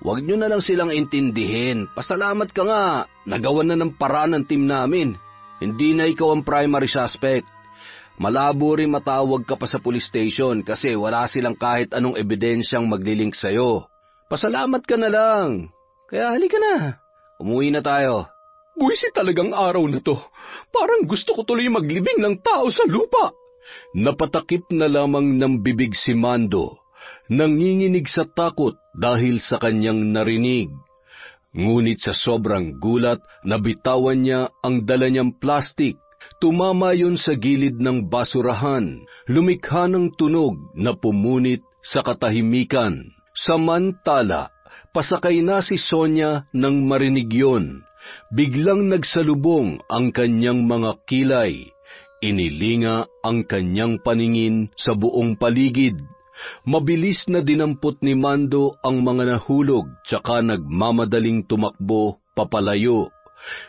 S1: Huwag nyo na lang silang intindihin. Pasalamat ka nga. Nagawan na ng paraan ng team namin. Hindi na ikaw ang primary suspect. Malabo rin matawag ka pa sa police station kasi wala silang kahit anong ebidensyang maglilink sa'yo. Pasalamat ka na lang. Kaya halika na. Umuwi na tayo.
S4: Buwisit talagang araw na to. Parang gusto ko tuloy maglibing ng tao sa lupa.
S2: Napatakip na lamang ng bibig si Mando. Nanginginig sa takot dahil sa kanyang narinig. Ngunit sa sobrang gulat, nabitawan niya ang dala niyang plastik. Tumama yun sa gilid ng basurahan. Lumikha ng tunog na pumunit sa katahimikan. Samantala, pasakay na si Sonia nang marinig yon. Biglang nagsalubong ang kanyang mga kilay. Inilinga ang kanyang paningin sa buong paligid. Mabilis na dinampot ni Mando ang mga nahulog tsaka nagmamadaling tumakbo papalayo.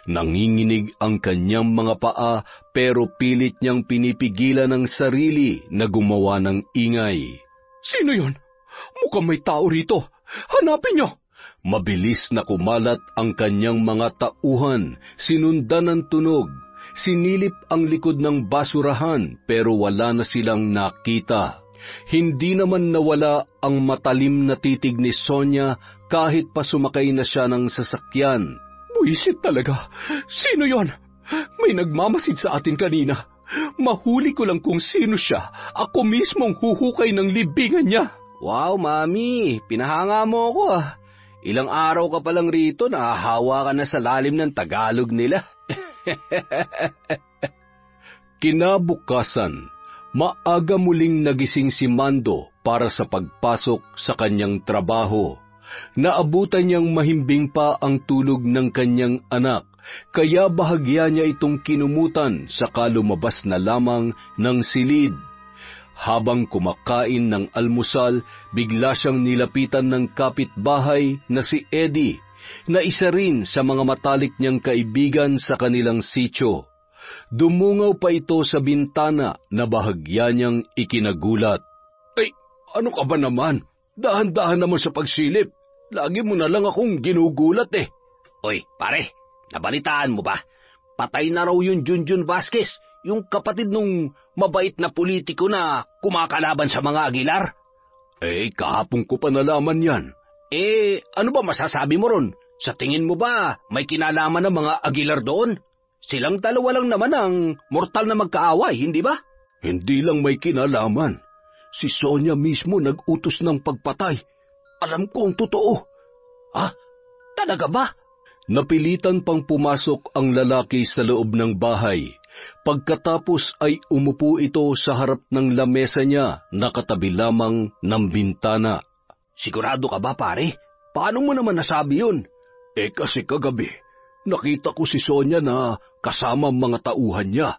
S2: Nanginginig ang kanyang mga paa pero pilit niyang pinipigilan ang sarili na gumawa ng ingay.
S4: Sino yon? Mukhang may tao rito. Hanapin niyo!
S2: Mabilis na kumalat ang kanyang mga tauhan, sinundan ng tunog. Sinilip ang likod ng basurahan pero wala na silang nakita. Hindi naman nawala ang matalim na titig ni Sonia kahit pa sumakay na siya ng sasakyan.
S4: Buisit talaga. Sino yon? May nagmamasid sa atin kanina. Mahuli ko lang kung sino siya. Ako mismong huhukay ng libingan niya.
S1: Wow, Mami, pinahanga mo ako ah. Ilang araw ka palang rito, nahahawa ka na sa lalim ng Tagalog nila.
S2: Kinabukasan, maaga muling nagising si Mando para sa pagpasok sa kanyang trabaho. Naabutan niyang mahimbing pa ang tulog ng kanyang anak, kaya bahagya niya itong kinumutan saka lumabas na lamang ng silid. Habang kumakain ng almusal, bigla siyang nilapitan ng kapitbahay na si Eddie, na isa rin sa mga matalik niyang kaibigan sa kanilang sitio. Dumungaw pa ito sa bintana na bahagya niyang ikinagulat.
S4: Ay, ano ka ba naman? Dahan-dahan naman sa pagsilip. Lagi mo na lang akong ginugulat eh.
S1: Oy, pare, nabalitaan mo ba? Patay na raw yung Junjun Vasquez, yung kapatid nung mabait na politiko na kumakalaban sa mga Aguilar.
S4: Eh, kahapon ko pa nalaman yan.
S1: Ano ba masasabi mo ron? Sa tingin mo ba may kinalaman ng mga Aguilar doon? Silang dalawa lang naman ang mortal na magkaaway, hindi ba?
S4: Hindi lang may kinalaman. Si Sonia mismo nag-utos ng pagpatay. Alam ko ang totoo.
S1: Ah, talaga ba?
S2: Napilitan pang pumasok ang lalaki sa loob ng bahay. Pagkatapos ay umupo ito sa harap ng lamesa niya na katabi lamang ng bintana.
S1: Sigurado ka ba, pare? Paano mo naman nasabi yun?
S4: Kasi kagabi, nakita ko si Sonia na kasama ang mga tauhan niya.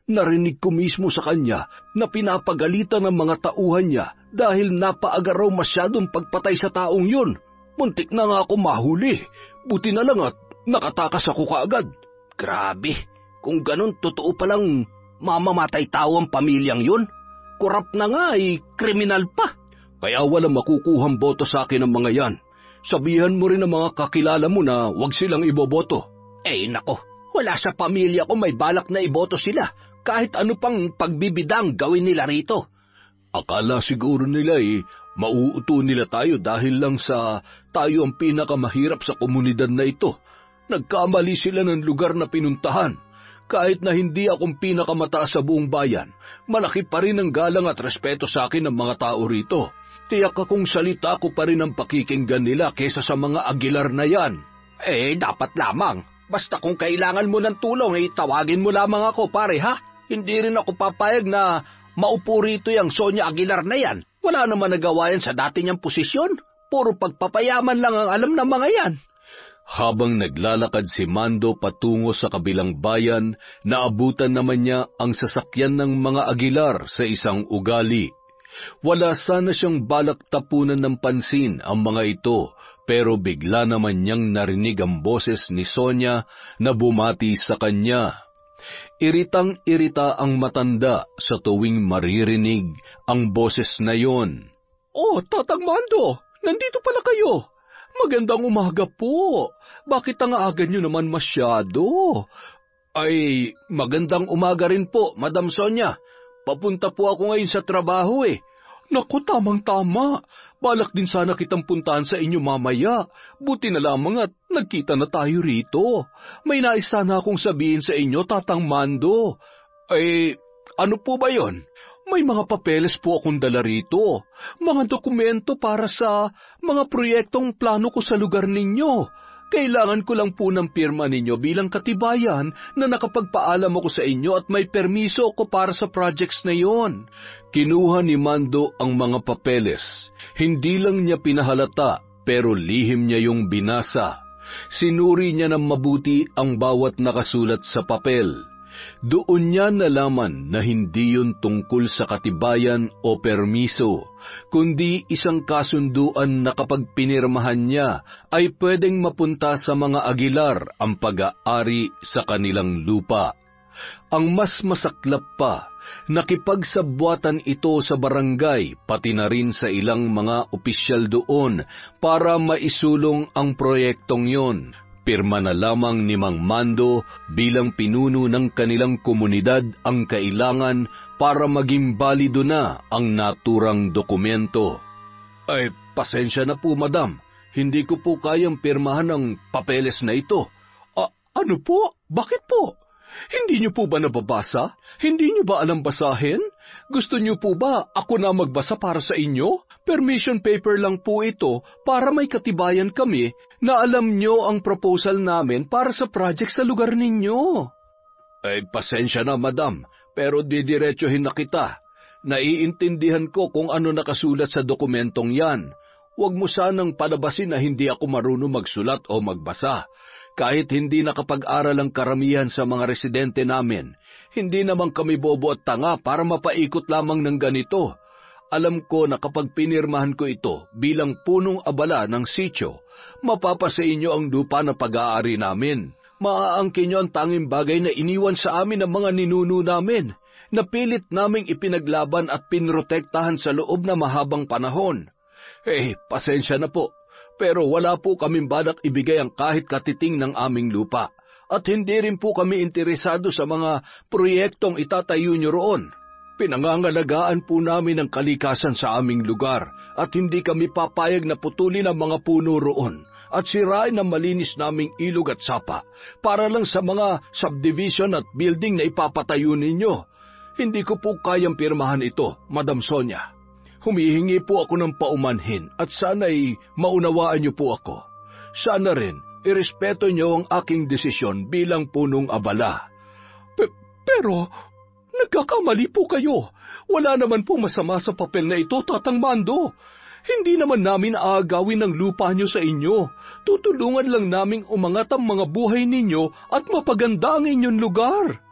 S4: Narinig ko mismo sa kanya na pinapagalitan ng mga tauhan niya dahil napaaga raw masyadong pagpatay sa taong yun. Muntik na nga ako mahuli. Buti na lang at nakatakas ako kaagad.
S1: Grabe, kung ganun totoo palang mamamatay tao ang pamilyang yun. Korap na nga kriminal pa.
S4: Kaya walang makukuhang boto sa akin ang mga yan. Sabihan mo rin ang mga kakilala mo na huwag silang iboboto.
S1: Nako, wala sa pamilya ko may balak na iboto sila. Kahit ano pang pagbibidang gawin nila rito.
S4: Akala siguro nila mauuto nila tayo dahil lang sa tayo ang pinakamahirap sa komunidad na ito. Nagkamali sila ng lugar na pinuntahan. Kahit na hindi akong pinakamataas sa buong bayan, malaki pa rin ang galang at respeto sa akin ng mga tao rito. Tiyak akong salita ko pa rin ang pakikinggan nila kesa sa mga Aguilar na yan.
S1: Dapat lamang. Basta kung kailangan mo ng tulong, tawagin mo lamang ako, pare, ha? Hindi rin ako papayag na maupo rito yung Sonia Aguilar na yan. Wala naman nagawa yan sa dati niyang posisyon. Puro pagpapayaman lang ang alam ng mga yan.
S2: Habang naglalakad si Mando patungo sa kabilang bayan, naabutan naman niya ang sasakyan ng mga Aguilar sa isang ugali. Wala sana siyang balak tapunan ng pansin ang mga ito, pero bigla naman niyang narinig ang boses ni Sonia na bumati sa kanya. Iritang-irita ang matanda sa tuwing maririnig ang boses na yon.
S4: Oh, Tatang Mando, nandito pala kayo. Magandang umaga po. Bakit ang aga niyo naman masyado?
S1: Magandang umaga rin po, Madam Sonia. Papunta po ako ngayon sa trabaho
S4: Naku, tamang-tama. Balak din sana kitang puntahan sa inyo mamaya. Buti na lamang at nagkita na tayo rito. May nais sana akong sabihin sa inyo, Tatang Mando. Ano po ba yon? May mga papeles po akong dala rito. Mga dokumento para sa mga proyektong plano ko sa lugar ninyo. Kailangan ko lang po ng pirma ninyo bilang katibayan na nakapagpaalam ako sa inyo at may permiso ko para sa projects na yon.
S2: Kinuha ni Mando ang mga papeles. Hindi lang niya pinahalata, pero lihim niya yung binasa. Sinuri niya ng mabuti ang bawat nakasulat sa papel. Doon niya nalaman na hindi yun tungkol sa katibayan o permiso, kundi isang kasunduan na kapag pinirmahan niya ay pwedeng mapunta sa mga Aguilar ang pag-aari sa kanilang lupa. Ang mas masaklap pa, nakipagsabwatan ito sa barangay pati na rin sa ilang mga opisyal doon para maisulong ang proyektong yon. Pirma na lamang ni Mang Mando bilang pinuno ng kanilang komunidad ang kailangan para maging balido na ang naturang dokumento.
S4: Pasensya na po, Madam. Hindi ko po kayang pirmahan ang papeles na ito. Ano po? Bakit po? Hindi niyo po ba nababasa? Hindi niyo ba alam basahin? Gusto niyo po ba ako na magbasa para sa inyo? Permission paper lang po ito para may katibayan kami na alam niyo ang proposal namin para sa project sa lugar ninyo.
S2: Pasensya na, madam, pero didiretsuhin na kita. Naiintindihan ko kung ano nakasulat sa dokumentong yan. Huwag mo sanang palabasin na hindi ako marunong magsulat o magbasa. Kahit hindi nakapag-aral ang karamihan sa mga residente namin, hindi naman kami bobo at tanga para mapaikot lamang ng ganito. Alam ko na kapag pinirmahan ko ito bilang punong abala ng sitio, mapapasa inyo ang lupa na pag-aari namin. Maaangkin nyo ang tanging bagay na iniwan sa amin ng mga ninuno namin, na pilit naming ipinaglaban at pinrotektahan sa loob na mahabang panahon. Pasensya na po. Pero wala po kaming balak ibigay ang kahit katiting ng aming lupa. At hindi rin po kami interesado sa mga proyektong itatayo nyo roon. Pinangangalagaan po namin ang kalikasan sa aming lugar at hindi kami papayag na putulin ang mga puno roon at sirain ang malinis naming ilog at sapa para lang sa mga subdivision at building na ipapatayo ninyo. Hindi ko po kayang pirmahan ito, Madam Sonia. Humihingi po ako ng paumanhin at sana'y maunawaan niyo po ako. Sana rin, irespeto niyo ang aking desisyon bilang punong abala.
S4: Pero, nagkakamali po kayo. Wala naman po masama sa papel na ito, Tatang Mando. Hindi naman namin aagawin ang lupa niyo sa inyo. Tutulungan lang naming umangat ang mga buhay ninyo at mapaganda ang inyong lugar.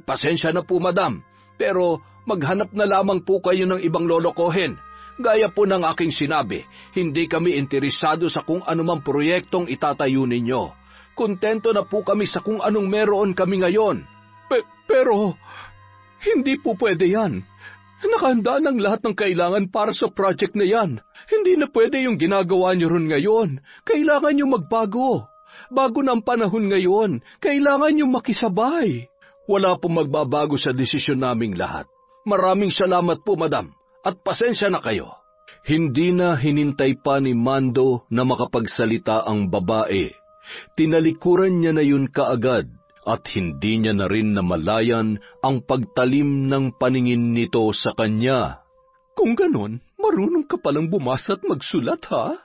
S2: Pasensya na po, madam. Pero maghanap na lamang po kayo ng ibang lolokohin. Gaya po ng aking sinabi, hindi kami interesado sa kung anumang proyektong itatayo ninyo. Kontento na po kami sa kung anong meron kami ngayon.
S4: Pero, hindi po pwede yan. Nakahanda ng lahat ng kailangan para sa project na yan. Hindi na pwede yung ginagawa niyo ron ngayon. Kailangan niyo magbago. Bago na ang panahon ngayon, kailangan niyo makisabay.
S2: Wala pong magbabago sa desisyon naming lahat. Maraming salamat po, madam, at pasensya na kayo.
S1: Hindi na hinintay pa ni Mando na makapagsalita ang babae. Tinalikuran niya na yun kaagad at hindi niya na rin namalayan ang pagtalim ng paningin nito sa kanya.
S4: Kung ganon, marunong ka palang bumasa at magsulat, ha?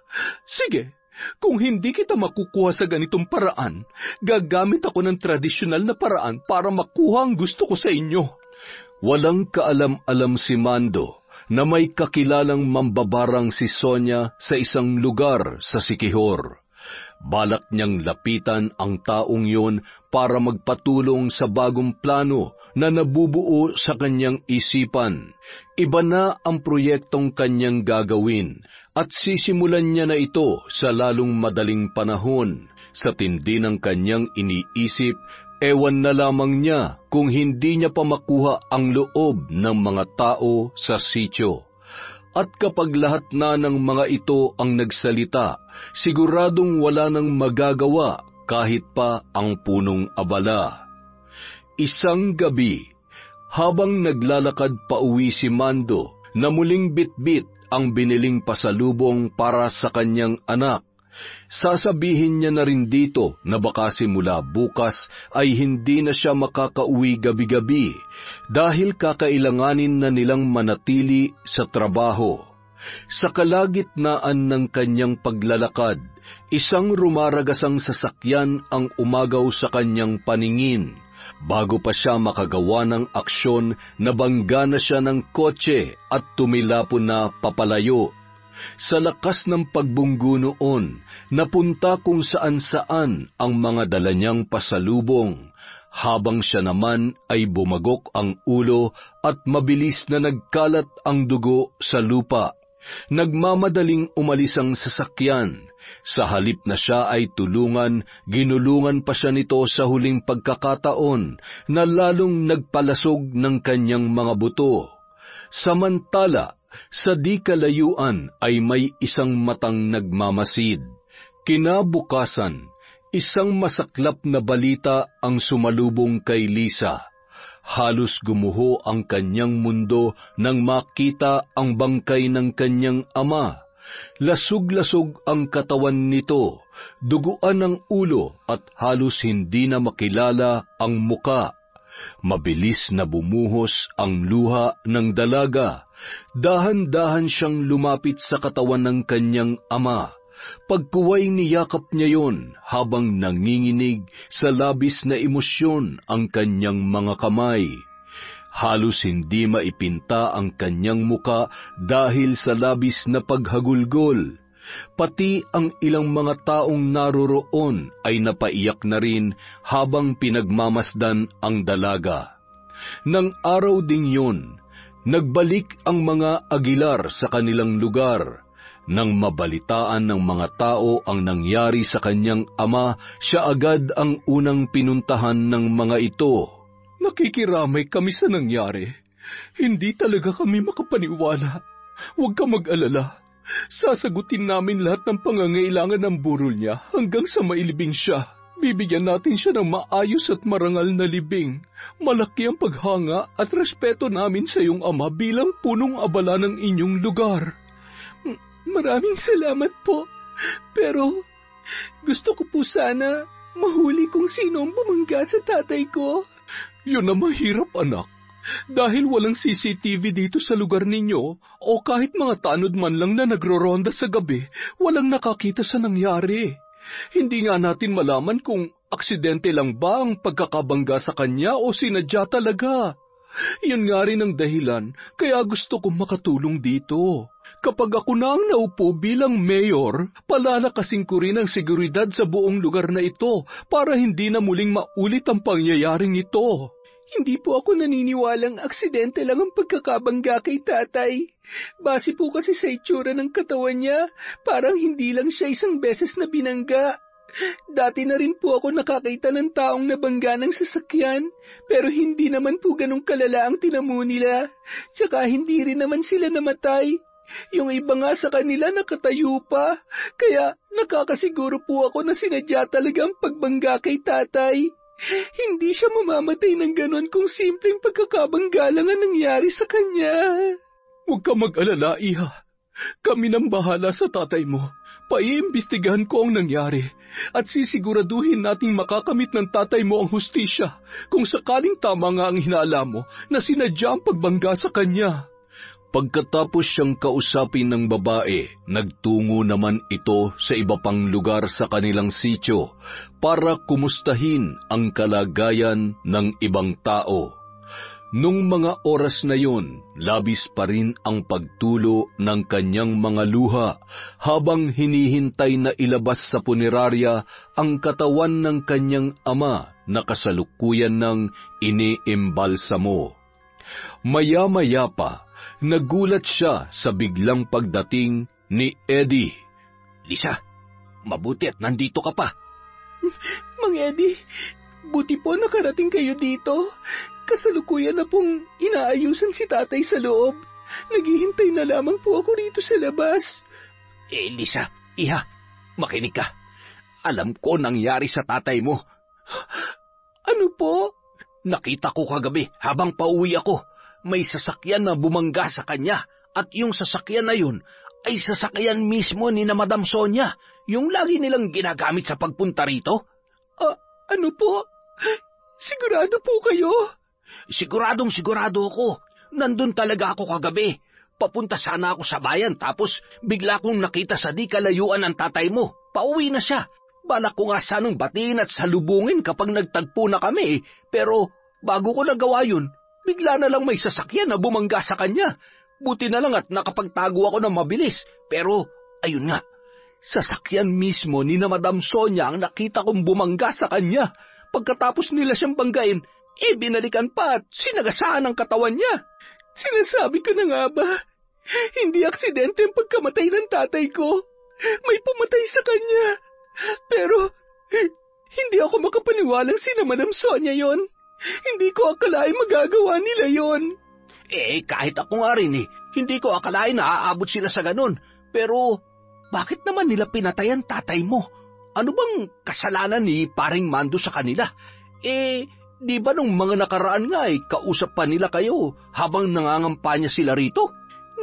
S4: Sige, kung hindi kita makukuha sa ganitong paraan, gagamit ako ng tradisyonal na paraan para makuha ang gusto ko sa inyo.
S1: Walang kaalam-alam si Mando na may kakilalang mambabarang si Sonia sa isang lugar sa Siquijor. Balak niyang lapitan ang taong yun para magpatulong sa bagong plano na nabubuo sa kanyang isipan. Iba na ang proyektong kanyang gagawin at sisimulan niya na ito sa lalong madaling panahon. Sa tindi ng kanyang iniisip, ewan na lamang niya kung hindi niya pa makuha ang loob ng mga tao sa sitio. At kapag lahat na ng mga ito ang nagsalita, siguradong wala nang magagawa kahit pa ang punong abala. Isang gabi, habang naglalakad pauwi si Mando, na muling bitbit ang biniling pasalubong para sa kanyang anak, sasabihin niya na rin dito na baka simula bukas ay hindi na siya makakauwi gabi-gabi dahil kakailanganin na nilang manatili sa trabaho. Sa kalagitnaan ng kanyang paglalakad, isang rumaragasang sasakyan ang umagaw sa kanyang paningin. Bago pa siya makagawa ng aksyon, nabangga na siya ng kotse at tumilapon na papalayo. Sa lakas ng pagbunggo noon, napunta kung saan-saan ang mga dala niyang pasalubong, habang siya naman ay bumagok ang ulo at mabilis na nagkalat ang dugo sa lupa. Nagmamadaling umalis ang sasakyan. Sa halip na siya ay tulungan, ginulungan pa siya nito sa huling pagkakataon na lalong nagpalasog ng kanyang mga buto. Samantala, sa di kalayuan ay may isang matang nagmamasid. Kinabukasan, isang masaklap na balita ang sumalubong kay Lisa. Halos gumuho ang kanyang mundo nang makita ang bangkay ng kanyang ama.
S2: Lasog-lasog ang katawan nito, duguan ang ulo at halos hindi na makilala ang muka. Mabilis na bumuhos ang luha ng dalaga. Dahan-dahan siyang lumapit sa katawan ng kanyang ama. Pagkuway niyakap niya yon habang nanginginig sa labis na emosyon ang kanyang mga kamay. Halos hindi maipinta ang kanyang muka dahil sa labis na paghagulgol. Pati ang ilang mga taong naroroon ay napaiyak na rin habang pinagmamasdan ang dalaga. Nang araw ding yun, nagbalik ang mga Aguilar sa kanilang lugar. Nang mabalitaan ng mga tao ang nangyari sa kanyang ama, siya agad ang unang pinuntahan ng mga ito.
S4: Nakikiramay kami sa nangyari. Hindi talaga kami makapaniwala. Huwag ka mag-alala. Sasagutin namin lahat ng pangangailangan ng burol niya hanggang sa mailibing siya. Bibigyan natin siya ng maayos at marangal na libing. Malaki ang paghanga at respeto namin sa iyong ama bilang punong abala ng inyong lugar.
S3: Maraming salamat po. Pero gusto ko po sana mahuli kung sino ang bumangga sa tatay ko.
S4: Yun na mahirap, anak. Dahil walang CCTV dito sa lugar ninyo o kahit mga tanod man lang na nagro-ronda sa gabi, walang nakakita sa nangyari. Hindi nga natin malaman kung aksidente lang ba ang pagkakabangga sa kanya o sinadya talaga. Yun nga rin ang dahilan kaya gusto kong makatulong dito. Kapag ako na ang naupo bilang mayor, palalakasin ko rin ang seguridad sa buong lugar na ito para hindi na muling maulit ang pangyayaring ito.
S3: Hindi po ako naniniwalang aksidente lang ang pagkakabangga kay tatay. Base po kasi sa itsura ng katawan niya, parang hindi lang siya isang beses na binangga. Dati na rin po ako nakakita ng taong nabangga ng sasakyan, pero hindi naman po ganong kalala ang tinamo nila. Tsaka hindi rin naman sila namatay. Yung iba nga sa kanila nakatayo pa, kaya nakakasiguro po ako na sinadya talaga ang pagbangga kay tatay. Hindi siya mamamatay ng ganon kung simpleng pagkakabangga lang ang nangyari sa kanya.
S4: Huwag ka mag-alala, Iha. Kami nang bahala sa tatay mo. Paiimbestigahan ko ang nangyari at sisiguraduhin nating makakamit ng tatay mo ang hustisya kung sakaling tama nga ang hinala mo na sinadya ang pagbangga sa kanya.
S2: Pagkatapos siyang kausapin ng babae, nagtungo naman ito sa iba pang lugar sa kanilang sityo para kumustahin ang kalagayan ng ibang tao. Nung mga oras na yun, labis pa rin ang pagtulo ng kanyang mga luha habang hinihintay na ilabas sa punerarya ang katawan ng kanyang ama na kasalukuyan ng iniimbalsamo. Maya-maya pa, nagulat siya sa biglang pagdating ni Eddie.
S1: Lisa, mabuti at nandito ka pa.
S3: Mang Eddie, buti po nakarating kayo dito. Kasalukuyan na pong inaayusan si tatay sa loob. Naghihintay na lamang po ako rito sa labas.
S1: Lisa, Iha, makinig ka. Alam ko nangyari sa tatay mo.
S3: Ano po?
S1: Nakita ko kagabi habang pauwi ako. May sasakyan na bumangga sa kanya at yung sasakyan na yun ay sasakyan mismo ni na Madam Sonia, yung lagi nilang ginagamit sa pagpunta rito.
S3: Ano po? Sigurado po kayo?
S1: Sigurado ako. Nandun talaga ako kagabi. Papunta sana ako sa bayan tapos bigla kong nakita sa di kalayuan ang tatay mo. Pauwi na siya. Balak ko nga sanang batiin at salubungin kapag nagtagpo na kami, pero bago ko nagawa yun, bigla na lang may sasakyan na bumangga sa kanya. Buti na lang at nakapagtago ako ng mabilis. Pero, ayun nga, sasakyan mismo ni na Madam Sonia ang nakita kong bumangga sa kanya. Pagkatapos nila siyang banggain, binalikan pa at sinagasaan ang katawan niya.
S3: Sinasabi ko na nga ba, hindi aksidente ang pagkamatay ng tatay ko. May pumatay sa kanya. Pero, hindi ako makapaniwalang sina Madam Sonia yon. Hindi ko akalain magagawa nila yon.
S1: Kahit ako nga rin hindi ko akalain na aabot sila sa ganun. Pero, bakit naman nila pinatay ang tatay mo? Ano bang kasalanan ni Paring Mando sa kanila? Di ba nung mga nakaraan nga kausap pa nila kayo habang nangangampanya sila rito?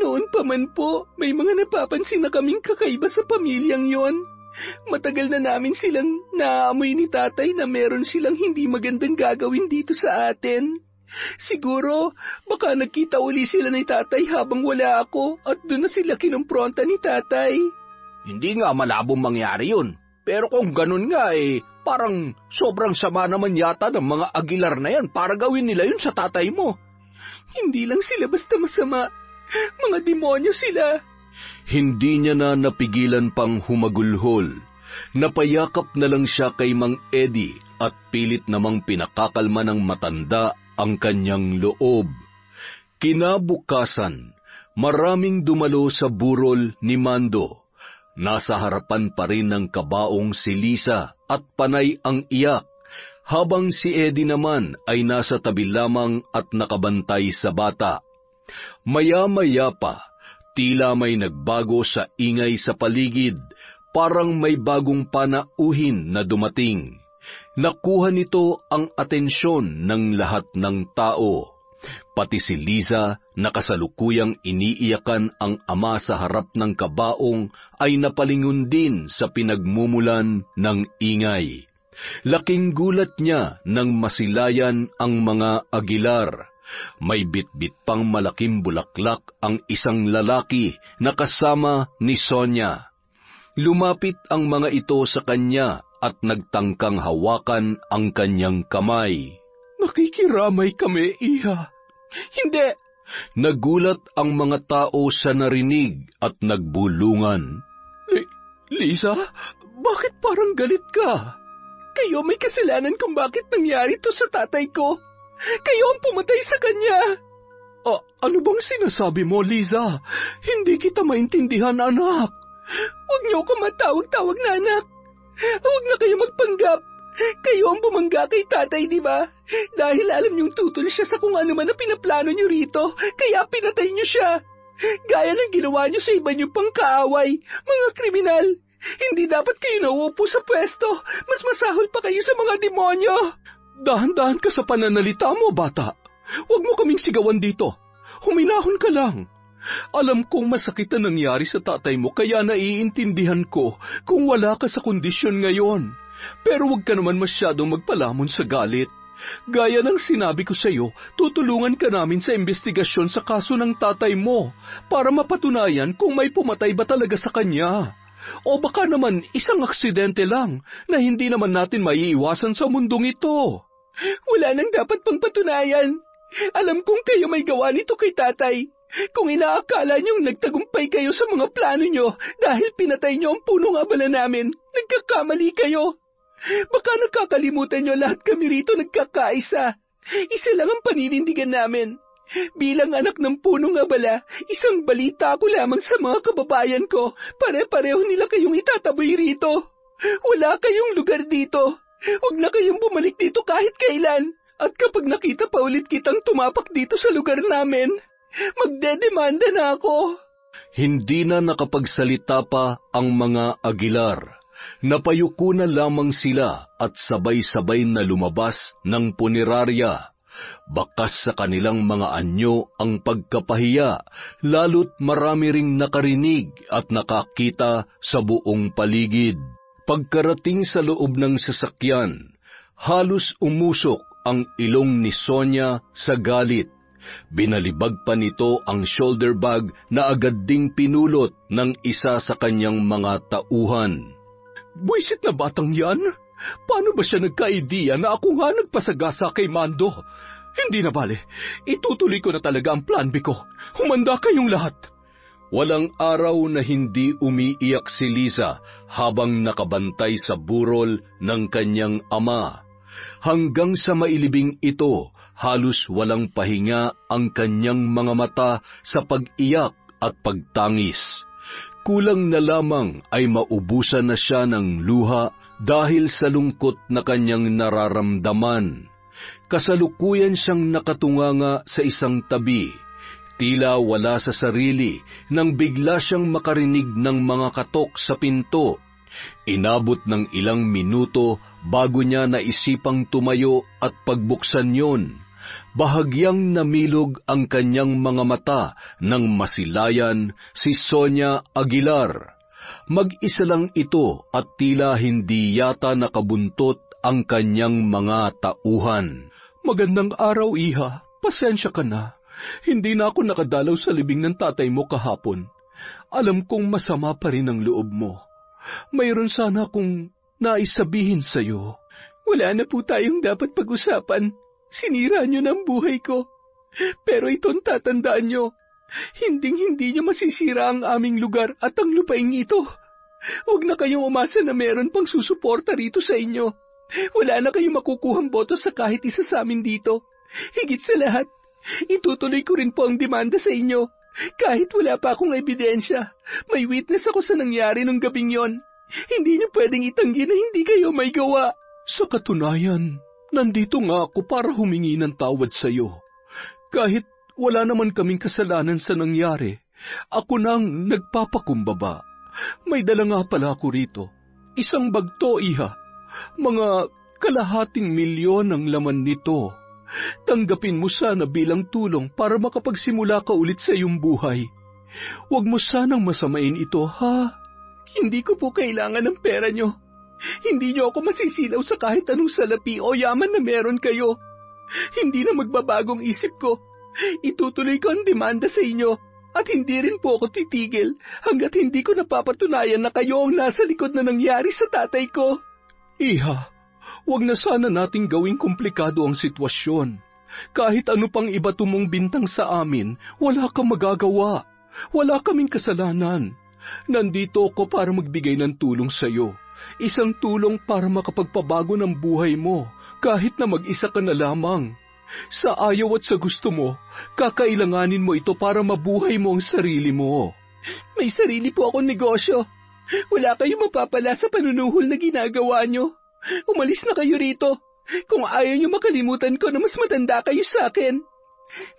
S3: Noon pa man po, may mga napapansin na kaming kakaiba sa pamilyang yon. Matagal na namin silang naaamoy ni tatay na meron silang hindi magandang gagawin dito sa atin. Siguro, baka nagkita uli sila ni tatay habang wala ako at doon na sila kinumpronta ni tatay.
S1: Hindi nga malabong mangyari yun. Pero kung ganun nga parang sobrang sama naman yata ng mga Aguilar na yan para gawin nila yun sa tatay mo.
S3: Hindi lang sila basta masama. Mga demonyo sila.
S2: Hindi niya na napigilan pang humagulhol. Napayakap na lang siya kay Mang Eddie at pilit namang pinakakalma ng matanda ang kanyang loob. Kinabukasan, maraming dumalo sa burol ni Mando. Nasa harapan pa rin ng kabaong si Lisa at panay ang iyak, habang si Eddie naman ay nasa tabi lamang at nakabantay sa bata. Maya-maya pa, tila may nagbago sa ingay sa paligid, parang may bagong panauhin na dumating. Nakuha nito ang atensyon ng lahat ng tao. Pati si Liza, na kasalukuyang iniiyakan ang ama sa harap ng kabaong, ay napalingon din sa pinagmumulan ng ingay. Laking gulat niya nang masilayan ang mga Aguilar. May bitbit pang malaking bulaklak ang isang lalaki na kasama ni Sonia. Lumapit ang mga ito sa kanya at nagtangkang hawakan ang kanyang kamay.
S4: Nakikiramay kami, Iha.
S3: Hindi!
S2: Nagulat ang mga tao sa narinig at nagbulungan.
S4: Lisa, bakit parang galit ka?
S3: Kayo may kasalanan kung bakit nangyari to sa tatay ko. Kayo ang pumatay sa kanya.
S4: Ano bang sinasabi mo, Liza? Hindi kita maintindihan, anak.
S3: Huwag niyo ako matawag-tawag na anak. Huwag na kayo magpanggap. Kayo ang bumangga kay tatay, di ba? Dahil alam niyong tutol siya sa kung ano man na pinaplano niyo rito, kaya pinatay niyo siya. Gaya ng ginawa niyo sa iba niyo pang kaaway, mga kriminal. Hindi dapat kayo nauupo sa pwesto. Mas masahol pa kayo sa mga demonyo.
S4: Dahan-dahan ka sa pananalita mo, bata. Huwag mo kaming sigawan dito. Huminahon ka lang. Alam kong masakit na nangyari sa tatay mo, kaya naiintindihan ko kung wala ka sa kondisyon ngayon. Pero huwag ka naman masyadong magpalamon sa galit. Gaya ng sinabi ko sa iyo, tutulungan ka namin sa investigasyon sa kaso ng tatay mo para mapatunayan kung may pumatay ba talaga sa kanya. O baka naman isang aksidente lang na hindi naman natin maiiwasan sa mundong ito.
S3: Wala nang dapat pang patunayan. Alam kong kayo may gawa nito kay tatay. Kung inaakala niyong nagtagumpay kayo sa mga plano niyo dahil pinatay niyo ang punong abala namin, nagkakamali kayo. Baka nakakalimutan niyo lahat kami rito nagkakaisa. Isa lang ang paninindigan namin. Bilang anak ng punong abala, isang balita ko lamang sa mga kababayan ko, pare-pareho nila kayong itataboy rito. Wala kayong lugar dito. Huwag na kayong bumalik dito kahit kailan. At kapag nakita pa ulit kitang tumapak dito sa lugar namin, magdedemanda na ako.
S2: Hindi na nakapagsalita pa ang mga Aguilar. Napayuko na lamang sila at sabay-sabay na lumabas ng punerarya. Bakas sa kanilang mga anyo ang pagkapahiya, lalo't marami ring nakarinig at nakakita sa buong paligid. Pagkarating sa loob ng sasakyan, halos umusok ang ilong ni Sonia sa galit. Binalibag pa nito ang shoulder bag na agad ding pinulot ng isa sa kanyang mga tauhan.
S4: Buisit na batang yan! Paano ba siya nagka-idea na ako nga nagpasagasa kay Mando? Hindi na bale, itutuloy ko na talaga ang plan B ko. Humanda kayong lahat.
S2: Walang araw na hindi umiiyak si Liza habang nakabantay sa burol ng kanyang ama. Hanggang sa mailibing ito, halos walang pahinga ang kanyang mga mata sa pag-iyak at pagtangis. Kulang na lamang ay maubusan na siya ng luha dahil sa lungkot na kanyang nararamdaman. Kasalukuyan siyang nakatunganga sa isang tabi. Tila wala sa sarili nang bigla siyang makarinig ng mga katok sa pinto. Inabot ng ilang minuto bago niya naisipang tumayo at pagbuksan yon. Bahagyang namilog ang kanyang mga mata nang masilayan si Sonia Aguilar. Mag-isa lang ito at tila hindi yata nakabuntot ang kanyang mga tauhan.
S4: Magandang araw, Iha. Pasensya ka na. Hindi na ako nakadalaw sa libing ng tatay mo kahapon. Alam kong masama pa rin ang loob mo. Mayroon sana akong nais sabihin sa'yo. Wala na po tayong dapat pag-usapan. Sinira niyo ng buhay ko. Pero ito'ng tatandaan niyo. Hinding-hindi niyo masisira ang aming lugar at ang lupaing ito. Huwag na kayong umasa na meron pang susuporta rito sa inyo. Wala na kayong makukuhang boto sa kahit isa sa amin dito. Higit sa lahat, itutuloy ko rin po ang demanda sa inyo. Kahit wala pa akong ebidensya, may witness ako sa nangyari nung gabing yon. Hindi niyo pwedeng itanggi na hindi kayo may gawa. Sa katunayan, nandito nga ako para humingi ng tawad sa iyo. Kahit wala naman kaming kasalanan sa nangyari, ako nang nagpapakumbaba. May dala nga pala ako rito. Isang bagto, Iha. Mga $250,000 ang laman nito. Tanggapin mo sana bilang tulong para makapagsimula ka ulit sa iyong buhay. Huwag mo sanang masamain ito, ha? Hindi ko po kailangan ng pera niyo. Hindi niyo ako masisilaw sa kahit anong salapi o yaman na meron kayo. Hindi na magbabagong isip ko. Itutuloy ko ang demanda sa inyo at hindi rin po ako titigil hanggat hindi ko napapatunayan na kayo ang nasa likod na nangyari sa tatay ko. Iha, huwag na sana nating gawing komplikado ang sitwasyon. Kahit ano pang ibato mong bintang sa amin, wala kang magagawa. Wala kaming kasalanan. Nandito ako para magbigay ng tulong sa iyo. Isang tulong para makapagpabago ng buhay mo, kahit na mag-isa ka na lamang. Sa ayaw at sa gusto mo, kakailanganin mo ito para mabuhay mo ang sarili mo. May sarili po akong negosyo. Wala kayong mapapala sa panunuhol na ginagawa nyo. Umalis na kayo rito. Kung ayaw nyo makalimutan ko na mas matanda kayo sa akin.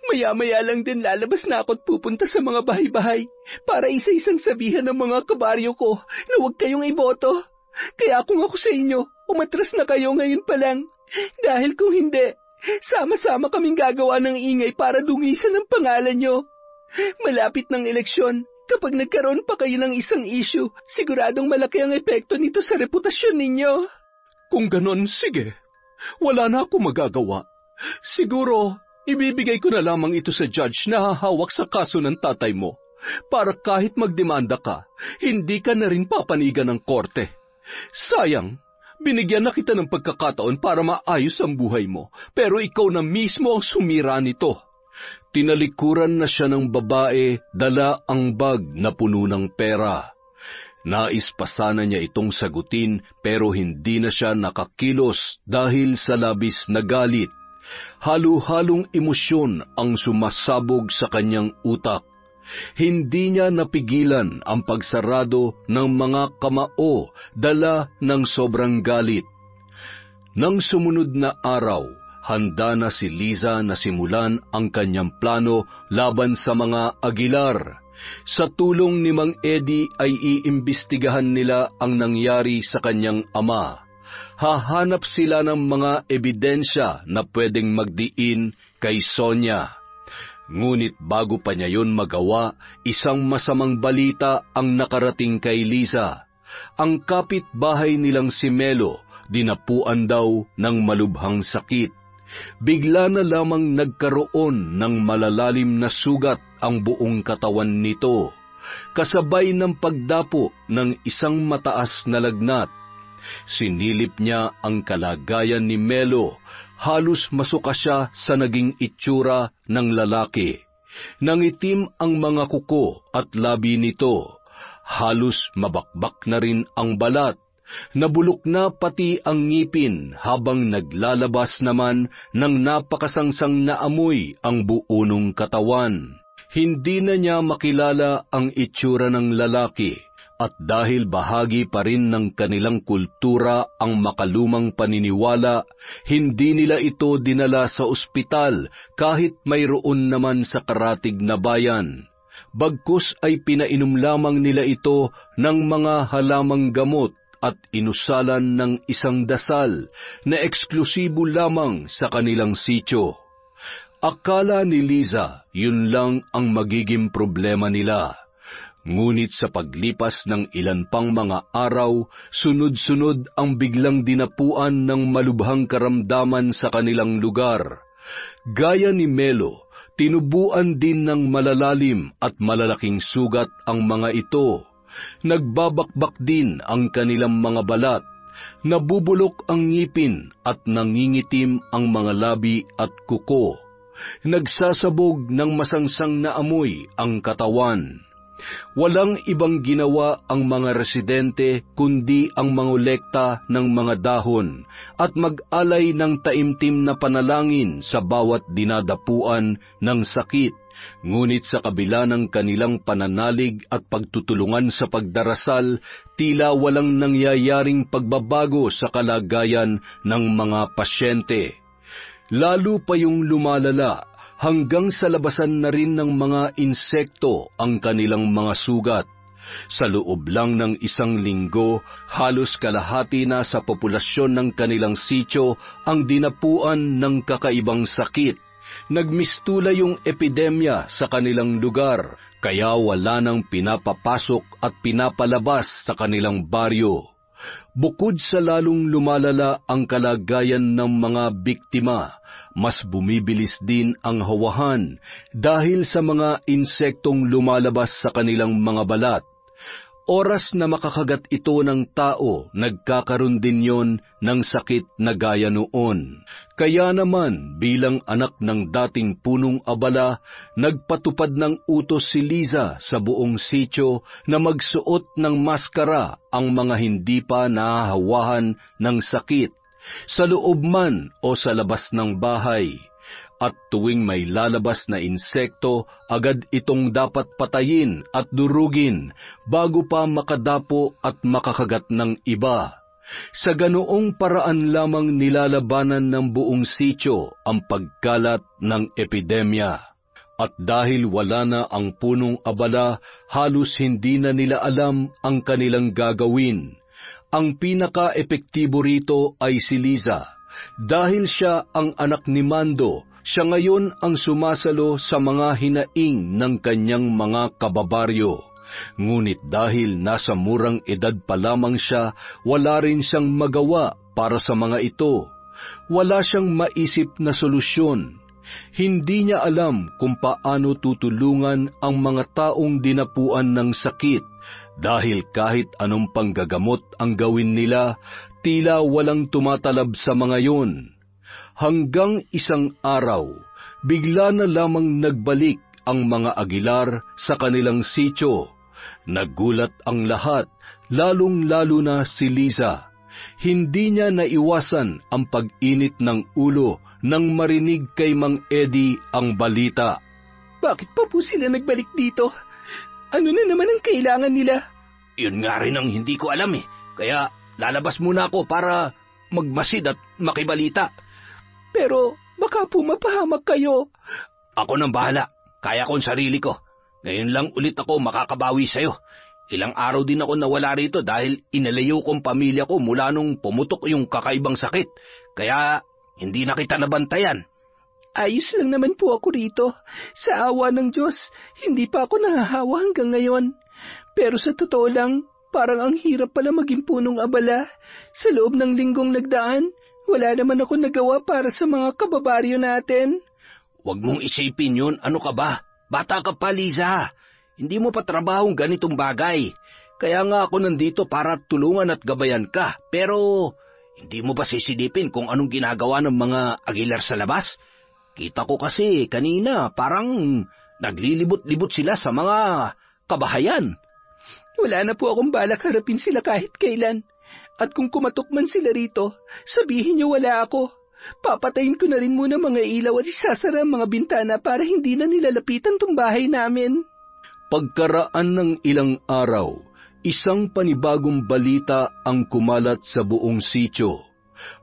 S4: Maya-maya lang din lalabas na ako at pupunta sa mga bahay-bahay para isa-isang sabihan ng mga kabaryo ko na huwag kayong iboto. Kaya kung ako sa inyo, umatras na kayo ngayon pa lang. Dahil kung hindi, sama-sama kaming gagawa ng ingay para dungisan ang pangalan nyo. Malapit ng eleksyon, kapag nagkaroon pa kayo ng isang issue, siguradong malaki ang epekto nito sa reputasyon ninyo. Kung ganon, sige. Wala na ako magagawa. Siguro, ibibigay ko na lamang ito sa judge na hahawak sa kaso ng tatay mo para kahit magdemanda ka, hindi ka na rin papanigan ng korte. Sayang, binigyan na kita ng pagkakataon para maayos ang buhay mo, pero ikaw na mismo ang sumira nito.
S2: Tinalikuran na siya ng babae, dala ang bag na puno ng pera. Nais pa sana niya itong sagutin pero hindi na siya nakakilos dahil sa labis na galit. Halo-halong emosyon ang sumasabog sa kanyang utak. Hindi niya napigilan ang pagsarado ng mga kamao dala ng sobrang galit. Nang sumunod na araw, handa na si Liza na simulan ang kanyang plano laban sa mga Aguilar. Sa tulong ni Mang Eddie ay iimbestigahan nila ang nangyari sa kanyang ama. Hahanap sila ng mga ebidensya na pwedeng magdiin kay Sonia. Ngunit bago pa niya yun magawa, isang masamang balita ang nakarating kay Liza. Ang kapitbahay nilang si Melo, dinapuan daw ng malubhang sakit. Bigla na lamang nagkaroon ng malalalim na sugat ang buong katawan nito, kasabay ng pagdapo ng isang mataas na lagnat. Sinilip niya ang kalagayan ni Melo, halos masuka siya sa naging itsura ng lalaki. Nangitim ang mga kuko at labi nito, halos mabakbak na rin ang balat. Nabulok na pati ang ngipin habang naglalabas naman ng napakasangsang na amoy ang buo ng katawan. Hindi na niya makilala ang itsura ng lalaki at dahil bahagi pa rin ng kanilang kultura ang makalumang paniniwala, hindi nila ito dinala sa ospital kahit mayroon naman sa karatig na bayan. Bagkus ay pinainom lamang nila ito ng mga halamang gamot at inusalan ng isang dasal na eksklusibo lamang sa kanilang sityo. Akala ni Liza yun lang ang magiging problema nila. Ngunit sa paglipas ng ilan pang mga araw, sunod-sunod ang biglang dinapuan ng malubhang karamdaman sa kanilang lugar. Gaya ni Melo, tinubuan din ng malalalim at malalaking sugat ang mga ito. Nagbabakbak din ang kanilang mga balat. Nabubulok ang ngipin at nangingitim ang mga labi at kuko. Nagsasabog ng masangsang na amoy ang katawan. Walang ibang ginawa ang mga residente kundi ang mangolekta ng mga dahon at mag-alay ng taimtim na panalangin sa bawat dinadapuan ng sakit. Ngunit sa kabila ng kanilang pananalig at pagtutulungan sa pagdarasal, tila walang nangyayaring pagbabago sa kalagayan ng mga pasyente. Lalo pa yung lumalala, hanggang sa labasan na rin ng mga insekto ang kanilang mga sugat. Sa loob lang ng isang linggo, halos kalahati na sa populasyon ng kanilang sityo ang dinapuan ng kakaibang sakit. Nagmistula yung epidemya sa kanilang lugar, kaya wala nang pinapapasok at pinapalabas sa kanilang baryo. Bukod sa lalong lumalala ang kalagayan ng mga biktima, mas bumibilis din ang hawahan dahil sa mga insektong lumalabas sa kanilang mga balat. Oras na makakagat ito ng tao, nagkakaroon din yon ng sakit na gaya noon. Kaya naman, bilang anak ng dating punong abala, nagpatupad ng utos si Liza sa buong sityo na magsuot ng maskara ang mga hindi pa nahahawahan ng sakit, sa loob man o sa labas ng bahay. At tuwing may lalabas na insekto, agad itong dapat patayin at durugin bago pa makadapo at makakagat ng iba. Sa ganoong paraan lamang nilalabanan ng buong sityo ang pagkalat ng epidemya. At dahil wala na ang punong abala, halos hindi na nila alam ang kanilang gagawin. Ang pinaka-epektibo rito ay si Liza. Dahil siya ang anak ni Mando, siya ngayon ang sumasalo sa mga hinaing ng kanyang mga kababaryo. Ngunit dahil nasa murang edad pa lamang siya, wala rin siyang magawa para sa mga ito. Wala siyang maisip na solusyon. Hindi niya alam kung paano tutulungan ang mga taong dinapuan ng sakit, dahil kahit anong panggagamot ang gawin nila, tila walang tumatalab sa mga yun. Hanggang isang araw, bigla na lamang nagbalik ang mga Aguilar sa kanilang sityo. Nagulat ang lahat, lalong-lalo na si Liza. Hindi niya naiwasan ang pag-init ng ulo nang marinig kay Mang Eddie ang balita.
S3: Bakit pa po sila nagbalik dito? Ano na naman ang kailangan nila?
S1: Yun nga rin ang hindi ko alam eh. Kaya lalabas muna ako para magmasid at makibalita.
S3: Pero baka po mapahamak kayo.
S1: Ako nang bahala. Kaya ko ang sarili ko. Ngayon lang ulit ako makakabawi sa'yo. Ilang araw din ako nawala rito dahil inalayo kong pamilya ko mula nung pumutok yung kakaibang sakit. Kaya hindi na kita nabantayan.
S3: Ayos lang naman po ako rito. Sa awa ng Diyos, hindi pa ako nahahawa hanggang ngayon. Pero sa totoo lang, parang ang hirap pala maging punong abala. Sa loob ng linggong nagdaan, wala naman ako nagawa para sa mga kababaryo natin.
S1: Huwag mong isipin yun. Ano ka ba? Bata ka pa, Liza. Hindi mo pa trabahong ganitong bagay. Kaya nga ako nandito para tulungan at gabayan ka. Pero hindi mo ba sisilipin kung anong ginagawa ng mga Aguilar sa labas? Kita ko kasi kanina parang naglilibot-libot sila sa mga kabahayan.
S3: Wala na po akong balak harapin sila kahit kailan. At kung kumatok man sila rito, sabihin niyo wala ako. Papatayin ko na rin muna mga ilaw at isasara ang mga bintana para hindi na nilalapitan tong bahay namin.
S2: Pagkaraan ng ilang araw, isang panibagong balita ang kumalat sa buong sityo.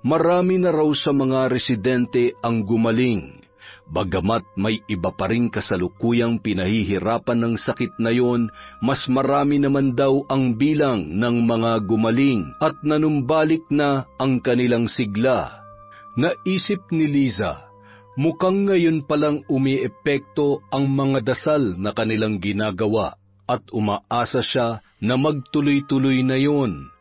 S2: Marami na raw sa mga residente ang gumaling. Bagamat may iba pa ring kasalukuyang pinahihirapan ng sakit na yon, mas marami naman daw ang bilang ng mga gumaling at nanumbalik na ang kanilang sigla. Naisip ni Liza, Mukhang ngayon palang umiepekto ang mga dasal na kanilang ginagawa at umaasa siya na magtuloy-tuloy na yon.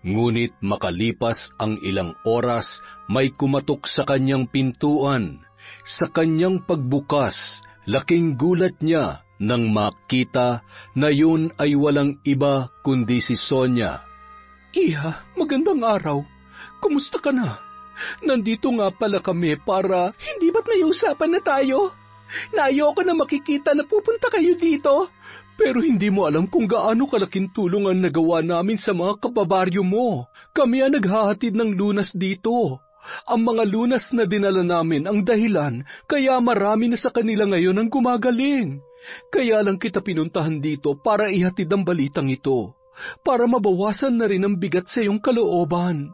S2: Ngunit makalipas ang ilang oras, may kumatok sa kanyang pintuan. Sa kanyang pagbukas, laking gulat niya nang makita na yun ay walang iba kundi si Sonia.
S4: Iha, magandang araw. Kumusta ka na? Nandito nga pala kami para... Hindi ba't may usapan na tayo? Na ayoko na makikita na pupunta kayo dito. Pero hindi mo alam kung gaano kalaking tulong ang nagawa namin sa mga kababaryo mo. Kami ang naghahatid ng lunas dito. Ang mga lunas na dinala namin ang dahilan kaya marami na sa kanila ngayon ang gumagaling. Kaya lang kita pinuntahan dito para ihatid ang balitang ito. Para mabawasan na rin ang bigat sa iyong kalooban.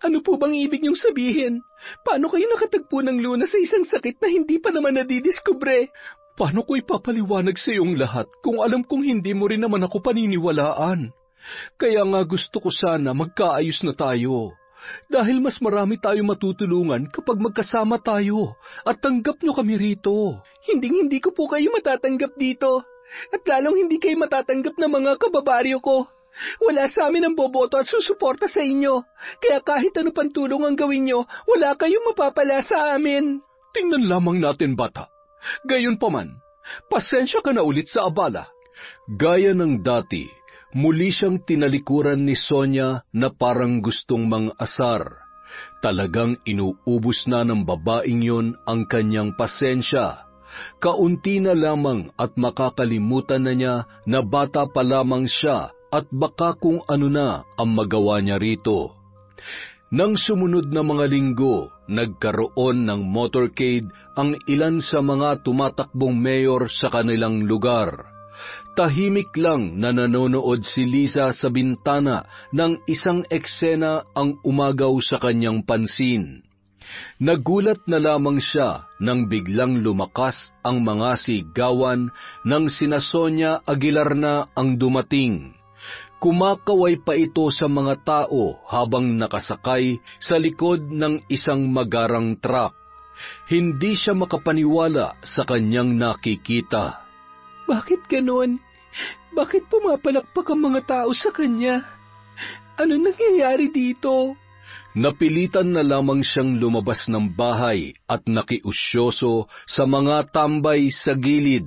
S4: Ano po bang ibig niyong sabihin? Paano kayo nakatagpo ng lunas sa isang sakit na hindi pa naman nadidiskubre? Paano ko ipapaliwanag sa iyong lahat kung alam kong hindi mo rin naman ako paniniwalaan? Kaya nga gusto ko sana magkaayos na tayo. Dahil mas marami tayo matutulungan kapag magkasama tayo at tanggap niyo kami rito. Hindi ko po kayo matatanggap dito. At lalong hindi kayo matatanggap ng mga kababaryo ko. Wala sa amin ang boboto at susuporta sa inyo. Kaya kahit ano pang tulong ang gawin nyo, wala kayong mapapala sa amin.
S2: Tingnan lamang natin, bata. Gayunpaman, pasensya ka na ulit sa abala. Gaya ng dati, muli siyang tinalikuran ni Sonia na parang gustong mang-asar. Talagang inuubos na ng babaeng yon ang kanyang pasensya. Kaunti na lamang at makakalimutan na niya na bata pa lamang siya at baka kung ano na ang magawa niya rito. Nang sumunod na mga linggo, nagkaroon ng motorcade ang ilan sa mga tumatakbong mayor sa kanilang lugar. Tahimik lang na nanonood si Liza sa bintana ng isang eksena ang umagaw sa kanyang pansin. Nagulat na lamang siya nang biglang lumakas ang mga sigawan ng sina Sonia Aguilar na ang dumating. Kumakaway pa ito sa mga tao habang nakasakay sa likod ng isang magarang truck. Hindi siya makapaniwala sa kanyang nakikita.
S3: Bakit ganon? Bakit pumapalakpak ang mga tao sa kanya? Ano nangyayari dito?
S2: Napilitan na lamang siyang lumabas ng bahay at nakiusyoso sa mga tambay sa gilid.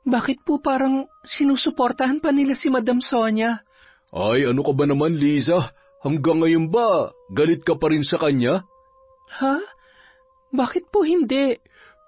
S3: Bakit po parang sinusuportahan pa nila si Madam Sonia?
S2: Ay, ano ka ba naman, Liza? Hanggang ngayon ba, galit ka pa rin sa kanya?
S3: Ha? Bakit po hindi?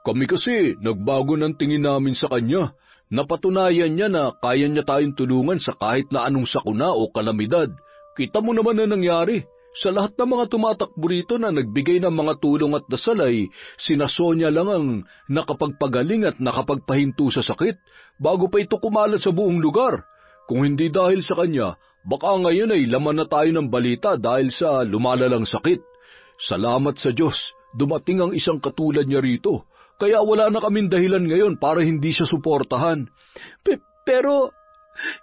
S2: Kami kasi, nagbago ng tingin namin sa kanya. Napatunayan niya na kaya niya tayong tulungan sa kahit na anong sakuna o kalamidad. Kita mo naman na nangyari. Sa lahat ng mga tumatakbo rito na nagbigay ng mga tulong at dasal ay sina Sonia lang ang nakapagpagaling at nakapagpahinto sa sakit bago pa ito kumalat sa buong lugar. Kung hindi dahil sa kanya, baka ngayon ay laman na tayo ng balita dahil sa lumalalang sakit. Salamat sa Diyos, dumating ang isang katulad niya rito. Kaya wala na kaming dahilan ngayon para hindi siya suportahan.
S3: Pero,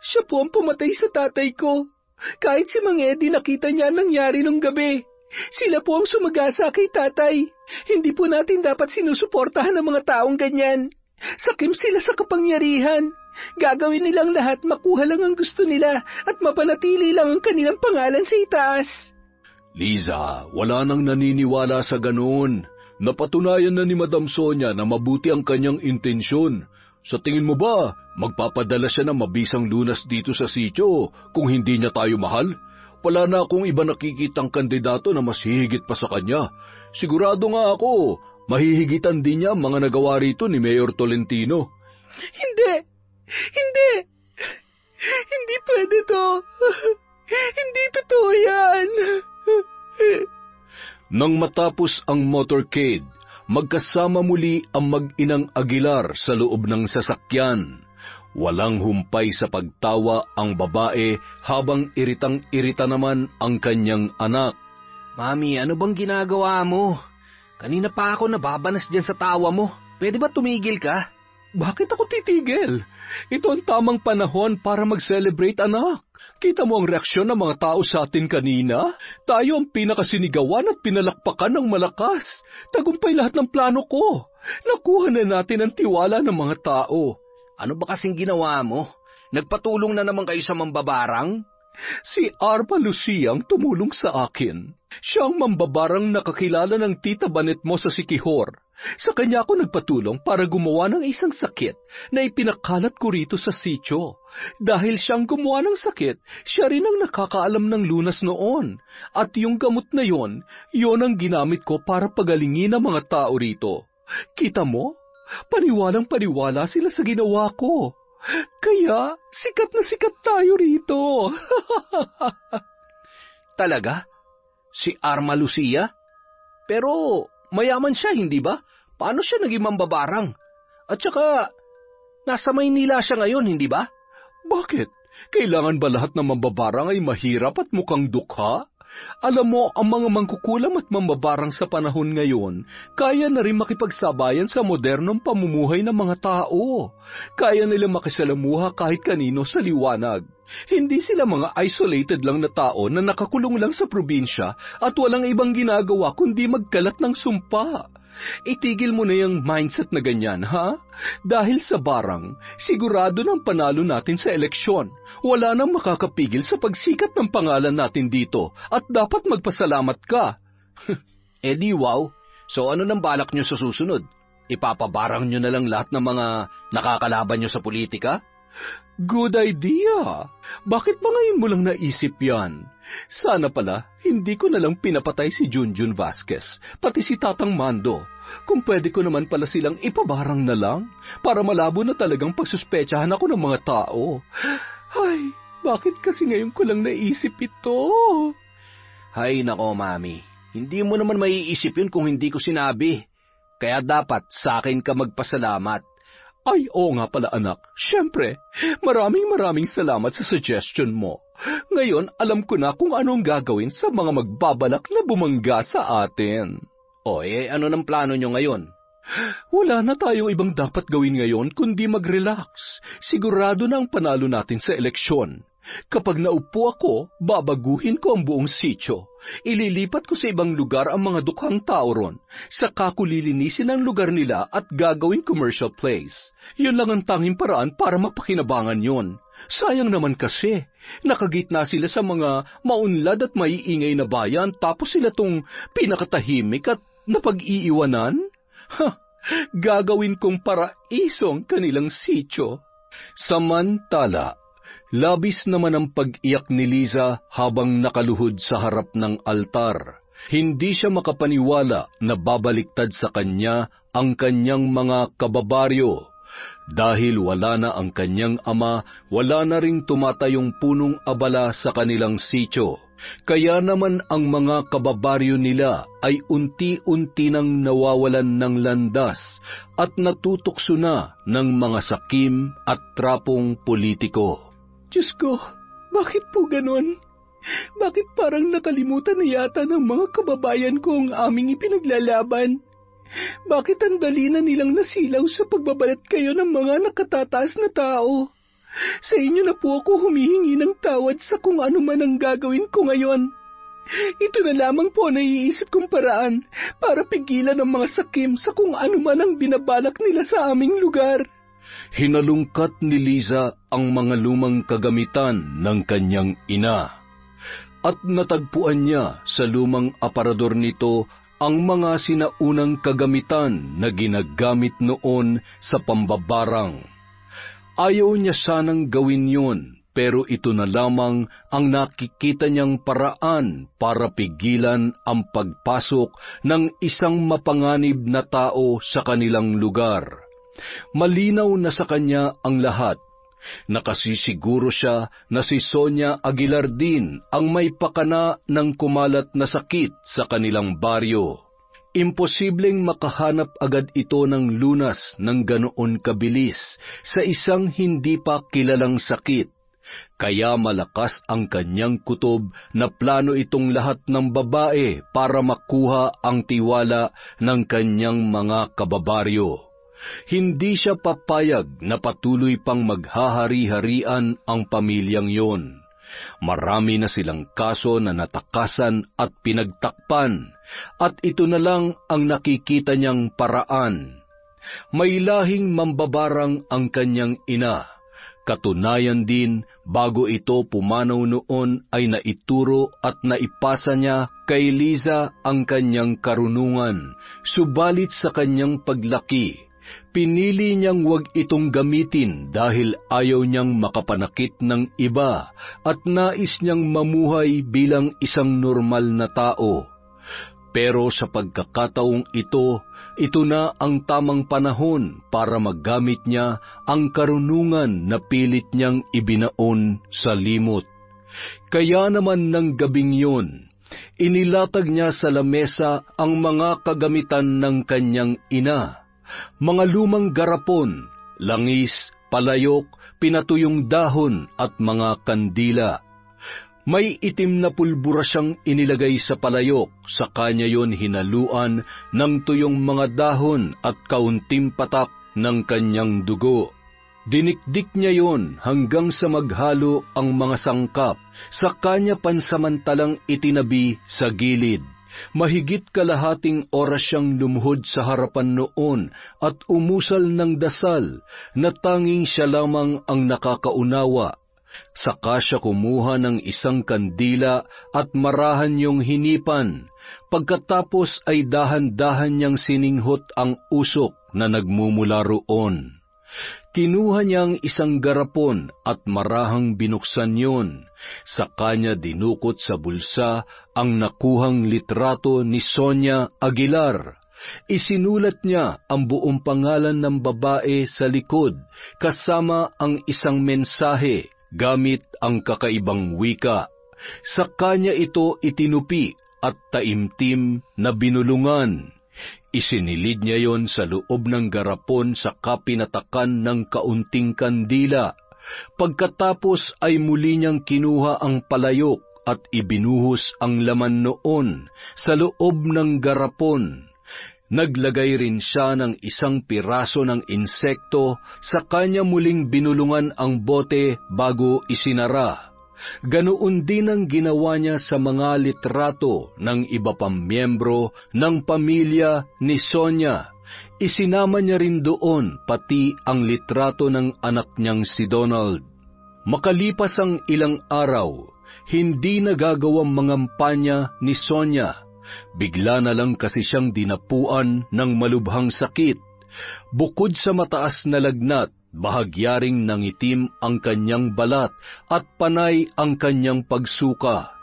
S3: siya po ang pumatay sa tatay ko. Kahit si Mang Eddie nakita niya ang nangyari nung gabi. Sila po ang sumagasa kay tatay. Hindi po natin dapat sinusuportahan ng mga taong ganyan. Sakim sila sa kapangyarihan. Gagawin nilang lahat, makuha lang ang gusto nila at mapanatili lang ang kanilang pangalan sa itaas.
S2: Liza, wala nang naniniwala sa ganoon. Napatunayan na ni Madam Sonia na mabuti ang kanyang intensyon. Sa tingin mo ba, magpapadala siya ng mabisang lunas dito sa sitio kung hindi niya tayo mahal? Wala na akong iba nakikitang kandidato na mas hihigit pa sa kanya. Sigurado nga ako, mahihigitan din niya ang mga nagawa rito ni Mayor Tolentino.
S3: Hindi! Hindi pwede to! Hindi totoo yan!
S2: Nang matapos ang motorcade, magkasama muli ang mag-inang Aguilar sa loob ng sasakyan. Walang humpay sa pagtawa ang babae habang iritang-irita naman ang kanyang anak.
S1: Mami, ano bang ginagawa mo? Kanina pa ako nababanas dyan sa tawa mo. Pwede ba tumigil ka?
S4: Bakit ako titigil? Ito ang tamang panahon para mag-celebrate, anak. Kita mo ang reaksyon ng mga tao sa atin kanina? Tayo ang pinakasinigawan at pinalakpakan ng malakas. Tagumpay lahat ng plano ko. Nakuha na natin ang tiwala ng mga tao.
S1: Ano ba kasing ginawa mo? Nagpatulong na naman kayo sa mambabarang?
S4: Si Arma Lucia ang tumulong sa akin. Siya ang mambabarang nakakilala ng tita Banet mo sa Siquijor. Sa kanya ako nagpatulong para gumawa ng isang sakit na ipinakalat ko rito sa sitio. Dahil siyang gumawa ng sakit, siya rin ang nakakaalam ng lunas noon. At yung gamot na yon ang ginamit ko para pagalingin ang mga tao rito. Kita mo? Paniwalang paniwala sila sa ginawa ko. Kaya, sikat na sikat tayo rito.
S1: Talaga? Si Arma Lucia? Pero mayaman siya, hindi ba? Paano siya naging mambabarang? At saka, nasa Maynila siya ngayon, hindi ba?
S4: Bakit? Kailangan ba lahat ng mambabarang ay mahirap at mukhang dukha? Alam mo, ang mga mangkukulam at mambabarang sa panahon ngayon, kaya na rin makipagsabayan sa modernong pamumuhay ng mga tao. Kaya nila makisalamuha kahit kanino sa liwanag. Hindi sila mga isolated lang na tao na nakakulong lang sa probinsya at walang ibang ginagawa kundi magkalat ng sumpa. Itigil mo na yung mindset na ganyan, ha? Dahil sa barang, sigurado ng panalo natin sa eleksyon. Wala nang makakapigil sa pagsikat ng pangalan natin dito at dapat magpasalamat ka.
S1: Di wow. So ano nang balak nyo sa susunod? Ipapabarang nyo na lang lahat ng mga nakakalaban nyo sa politika?
S4: Good idea! Bakit ba ngayon mo lang naisip yan? Sana pala, hindi ko na lang pinapatay si Junjun Vasquez, pati si Tatang Mando. Kung pwede ko naman pala silang ipabarang na lang, para malabo na talagang pagsuspechahan ako ng mga tao. Ay, bakit kasi ngayon ko lang naisip ito?
S1: Hay nako, Mami. Hindi mo naman maiisip yun kung hindi ko sinabi. Kaya dapat sa akin ka magpasalamat.
S4: Ay, oo nga pala anak. Siyempre, maraming salamat sa suggestion mo. Ngayon, alam ko na kung anong gagawin sa mga magbabalak na bumangga sa atin.
S1: Ano ng plano nyo ngayon?
S4: Wala na tayong ibang dapat gawin ngayon kundi mag-relax. Sigurado na ang panalo natin sa eleksyon. Kapag naupo ako, babaguhin ko ang buong sitio. Ililipat ko sa ibang lugar ang mga dukhang tao ron. Saka ko lilinisin ang lugar nila at gagawing commercial place. Yun lang ang tanging paraan para mapakinabangan yon. Sayang naman kasi, nakagitna sila sa mga maunlad at maiingay na bayan tapos sila tong pinakatahimik at napag-iiwanan? Gagawin kong paraisong kanilang sitio. Samantala, labis naman ang pag-iyak ni Liza habang nakaluhod sa harap ng altar. Hindi siya makapaniwala na babaliktad sa kanya ang kanyang mga kababaryo. Dahil wala na ang kanyang ama, wala na ring tumatayong punong abala sa kanilang sitio. Kaya naman ang mga kababaryo nila ay unti-unti nang nawawalan ng landas at natutukso na ng mga sakim at trapong politiko.
S3: Diyos ko, bakit po ganon? Bakit parang nakalimutan na yata ng mga kababayan ko ang aming ipinaglalaban? Bakit ang dali na nilang nasilaw sa pagbabalat kayo ng mga nakatataas na tao? Sa inyo na po ako humihingi ng tawad sa kung ano man ang gagawin ko ngayon. Ito na lamang po ang naiisip kong paraan para pigilan ang mga sakim sa kung ano man ang binabalak nila sa aming lugar.
S2: Hinalungkat ni Liza ang mga lumang kagamitan ng kanyang ina. At natagpuan niya sa lumang aparador nito ang mga sinaunang kagamitan na ginagamit noon sa pambabarang. Ayaw niya sanang gawin yun, pero ito na lamang ang nakikita niyang paraan para pigilan ang pagpasok ng isang mapanganib na tao sa kanilang lugar. Malinaw na sa kanya ang lahat. Nakasisiguro siya na si Sonia Aguilar din ang may pakana ng kumalat na sakit sa kanilang baryo. Imposibleng makahanap agad ito ng lunas ng ganoon kabilis sa isang hindi pa kilalang sakit. Kaya malakas ang kanyang kutob na plano itong lahat ng babae para makuha ang tiwala ng kanyang mga kababaryo. Hindi siya papayag na patuloy pang maghahari-harian ang pamilyang yon. Marami na silang kaso na natakasan at pinagtakpan, at ito na lang ang nakikita niyang paraan. May lahing mambabarang ang kanyang ina. Katunayan din, bago ito pumanaw noon ay naituro at naipasa niya kay Liza ang kanyang karunungan, subalit sa kanyang paglaki, pinili niyang wag itong gamitin dahil ayaw niyang makapanakit ng iba at nais niyang mamuhay bilang isang normal na tao. Pero sa pagkakataong ito na ang tamang panahon para maggamit niya ang karunungan na pilit niyang ibinaon sa limot. Kaya naman ng gabing yun, inilatag niya sa lamesa ang mga kagamitan ng kanyang ina, mga lumang garapon, langis, palayok, pinatuyong dahon at mga kandila. May itim na pulbura siyang inilagay sa palayok, sa kanya yon hinaluan ng tuyong mga dahon at kaunting patak ng kanyang dugo. Dinikdik niya yon hanggang sa maghalo ang mga sangkap, sa kanya pansamantalang itinabi sa gilid. Mahigit kalahating oras siyang lumuhod sa harapan noon at umusal ng dasal na tanging siya lamang ang nakakaunawa. Saka siya kumuha ng isang kandila at marahan niyong hinipan. Pagkatapos ay dahan-dahan niyang sininghot ang usok na nagmumula roon. Kinuha niyang isang garapon at marahang binuksan yon. Saka niya dinukot sa bulsa ang nakuhang litrato ni Sonia Aguilar. Isinulat niya ang buong pangalan ng babae sa likod, kasama ang isang mensahe gamit ang kakaibang wika. Sa kanya ito itinupi at taimtim na binulungan. Isinilid niya yon sa loob ng garapon sa kapinatakan ng kaunting kandila. Pagkatapos ay muli niyang kinuha ang palayok at ibinuhos ang laman noon sa loob ng garapon. Naglagay rin siya ng isang piraso ng insekto, sa kanya muling binulungan ang bote bago isinara. Ganoon din ang ginawa niya sa mga litrato ng iba pang miyembro ng pamilya ni Sonia. Isinama niya rin doon pati ang litrato ng anak niyang si Donald. Makalipas ang ilang araw, hindi nagagawang mangampanya ni Sonia. Bigla na lang kasi siyang dinapuan ng malubhang sakit. Bukod sa mataas na lagnat, bahagyaring nangitim ang kanyang balat at panay ang kanyang pagsuka.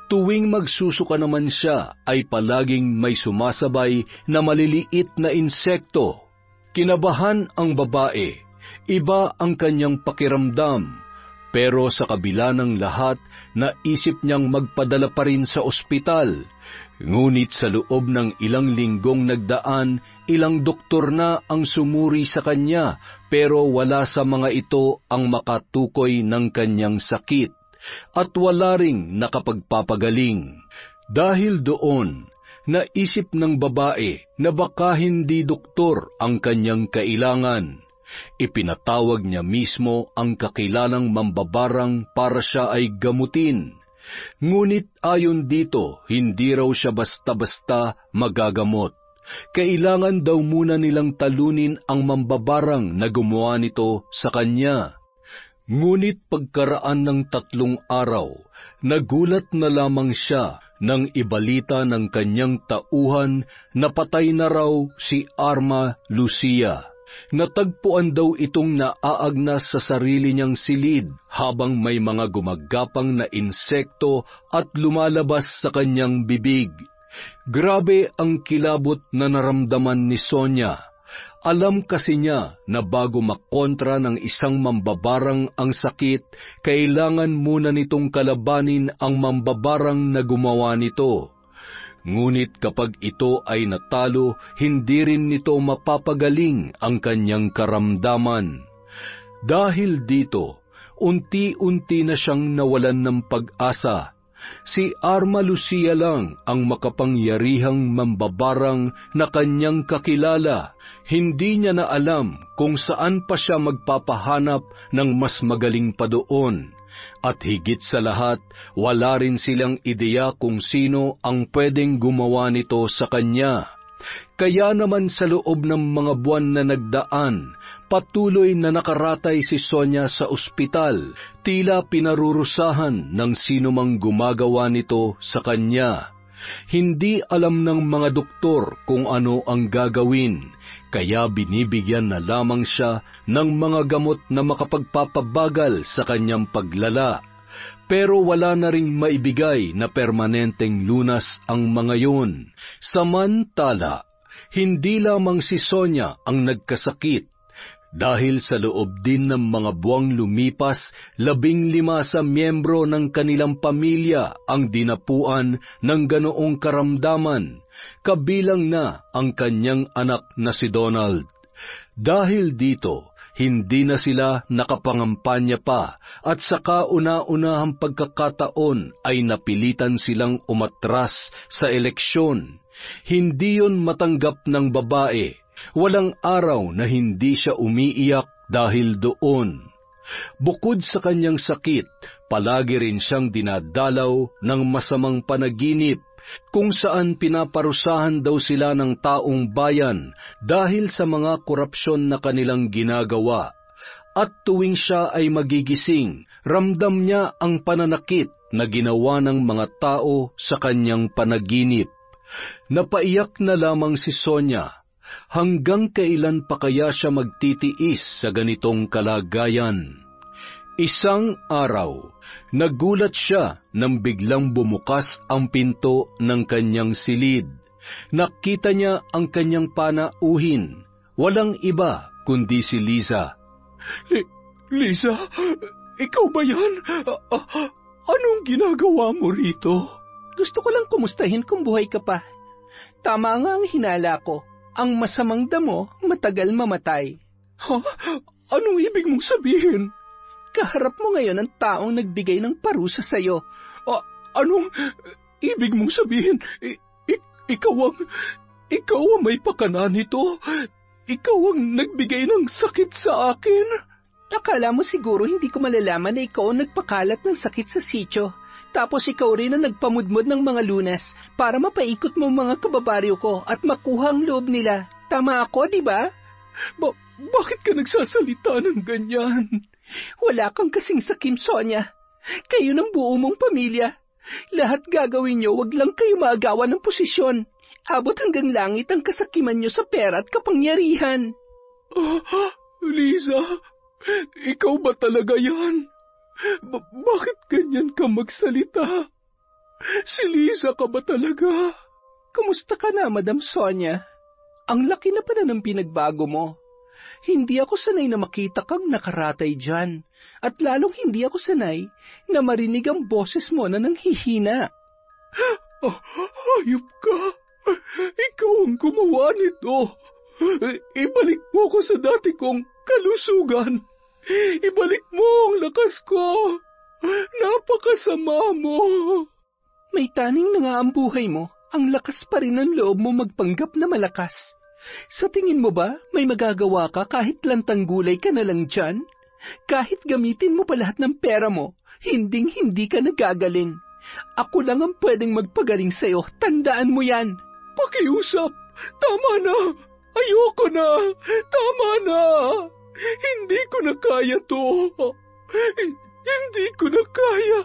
S2: Tuwing magsusuka naman siya ay palaging may sumasabay na maliliit na insekto. Kinabahan ang babae, iba ang kanyang pakiramdam. Pero sa kabila ng lahat, naisip niyang magpadala pa rin sa ospital. Ngunit sa loob ng ilang linggong nagdaan, ilang doktor na ang sumuri sa kanya, pero wala sa mga ito ang makatukoy ng kanyang sakit, at wala ring nakapagpapagaling. Dahil doon, naisip ng babae na baka hindi doktor ang kanyang kailangan. Ipinatawag niya mismo ang kakilalang mambabarang para siya ay gamutin. Ngunit ayon dito, hindi raw siya basta-basta magagamot. Kailangan daw muna nilang talunin ang mambabarang na gumawa nito sa kanya. Ngunit pagkaraan ng 3 araw, nagulat na lamang siya nang ibalita ng kanyang tauhan na patay na raw si Arma Lucia. Natagpuan daw itong naaagnas sa sarili niyang silid habang may mga gumagapang na insekto at lumalabas sa kanyang bibig. Grabe ang kilabot na naramdaman ni Sonia. Alam kasi niya na bago makontra ng isang mambabarang ang sakit, kailangan muna nitong kalabanin ang mambabarang na gumawa nito. Ngunit kapag ito ay natalo, hindi rin nito mapapagaling ang kanyang karamdaman. Dahil dito, unti-unti na siyang nawalan ng pag-asa. Si Arma Lucia lang ang makapangyarihang mambabarang na kanyang kakilala. Hindi niya na alam kung saan pa siya magpapahanap ng mas magaling pa doon. At higit sa lahat, wala rin silang ideya kung sino ang pwedeng gumawa nito sa kanya. Kaya naman sa loob ng mga buwan na nagdaan, patuloy na nakaratay si Sonia sa ospital, tila pinarurusahan ng sinumang gumagawa nito sa kanya. Hindi alam ng mga doktor kung ano ang gagawin, kaya binibigyan na lamang siya ng mga gamot na makapagpapabagal sa kanyang paglala. Pero wala na ring maibigay na permanenteng lunas ang mga yun. Samantala, hindi lamang si Sonia ang nagkasakit. Dahil sa loob din ng mga buwang lumipas, 15 sa miyembro ng kanilang pamilya ang dinapuan ng ganoong karamdaman, kabilang na ang kanyang anak na si Donald. Dahil dito, hindi na sila nakapangampanya pa at sa kauna-unahang pagkakataon ay napilitan silang umatras sa eleksyon. Hindi yon matanggap ng babae. Walang araw na hindi siya umiiyak dahil doon. Bukod sa kanyang sakit, palagi rin siyang dinadalaw ng masamang panaginip kung saan pinaparusahan daw sila ng taong bayan dahil sa mga korupsyon na kanilang ginagawa. At tuwing siya ay magigising, ramdam niya ang pananakit na ginawa ng mga tao sa kanyang panaginip. Napaiyak na lamang si Sonia. Hanggang kailan pa kaya siya magtitiis sa ganitong kalagayan? Isang araw, nagulat siya nang biglang bumukas ang pinto ng kanyang silid. Nakita niya ang kanyang panauhin. Walang iba kundi si Liza.
S4: Liza, ikaw ba yan? Anong ginagawa mo rito?
S3: Gusto ko lang kumustahin kung buhay ka pa. Tama nga ang hinala ko. Ang masamang damo, matagal mamatay.
S4: Ha? Anong ibig mong sabihin?
S3: Kaharap mo ngayon ang taong nagbigay ng parusa sa'yo.
S4: Anong ibig mong sabihin? Ikaw ang may pakana nito? Ikaw ang nagbigay ng sakit sa akin?
S3: Akala mo siguro hindi ko malalaman na ikaw ang nagpakalat ng sakit sa sityo. Tapos ikaw rin ang nagpamudmod ng mga lunas para mapaikot mo mga kababaryo ko at makuha ang loob nila. Tama ako, di ba?
S4: Bakit ka nagsasalita ng ganyan?
S3: Wala kang kasing sakim, Sonia. Kayo ng buo mong pamilya. Lahat gagawin nyo, wag lang kayo maagawan ng posisyon. Abot hanggang langit ang kasakiman nyo sa pera at kapangyarihan.
S4: Liza, ikaw ba talaga yan? Bakit ganyan ka magsalita? Si Liza ka ba talaga?
S3: Kumusta ka na, Madam Sonia? Ang laki na pala ng pinagbago mo. Hindi ako sanay na makita kang nakaratay dyan. At lalong hindi ako sanay na marinig ang boses mo na nanghihina.
S4: Hayop ka! Ikaw ang gumawa nito. Ibalik mo ko sa dati kong kalusugan. Ibalik mo ang lakas ko. Napakasama mo.
S3: May taning na nga ang buhay mo. Ang lakas pa rin ng loob mo magpanggap na malakas. Sa tingin mo ba may magagawa ka kahit lantang gulay ka na lang dyan? Kahit gamitin mo pa lahat ng pera mo, hinding-hindi ka nagagaling. Ako lang ang pwedeng magpagaling sa'yo. Tandaan mo yan.
S4: Pakiusap. Tama na. Ayoko na. Tama na. Hindi ko na kaya to. Hindi ko na kaya.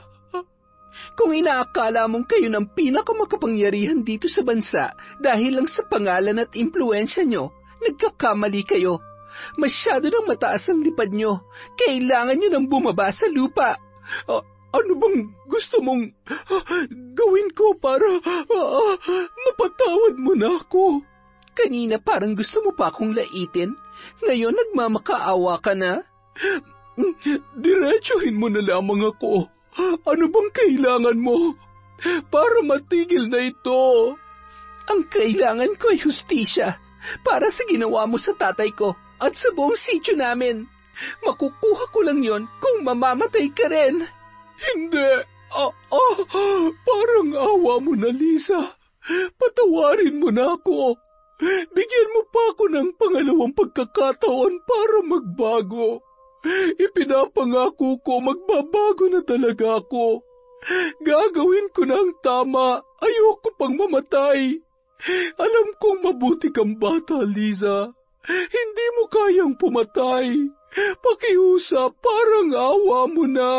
S3: Kung inaakala mong kayo ng pinakamakapangyarihan dito sa bansa dahil lang sa pangalan at impluensya nyo, nagkakamali kayo. Masyado nang mataas ang lipad nyo. Kailangan nyo nang bumaba sa lupa.
S4: Ano bang gusto mong gawin ko para mapatawad mo na ako?
S3: Kanina parang gusto mo pa akong laitin. Ngayon nagmamakaawa ka na?
S4: Diretsuhin mo na lamang ako. Ano bang kailangan mo para matigil na ito?
S3: Ang kailangan ko ay hustisya para sa ginawa mo sa tatay ko at sa buong sityo namin. Makukuha ko lang yon kung mamamatay ka rin.
S4: Hindi. Parang awa mo na, Lisa. Patawarin mo na ako. Bigyan mo pa ako ng pangalawang pagkakataon para magbago. Ipinapangako ko magbabago na talaga ako. Gagawin ko na ang tama. Ayoko pang mamatay. Alam kong mabuti kang bata, Liza. Hindi mo kayang pumatay. Pakiusap, parang awa mo na.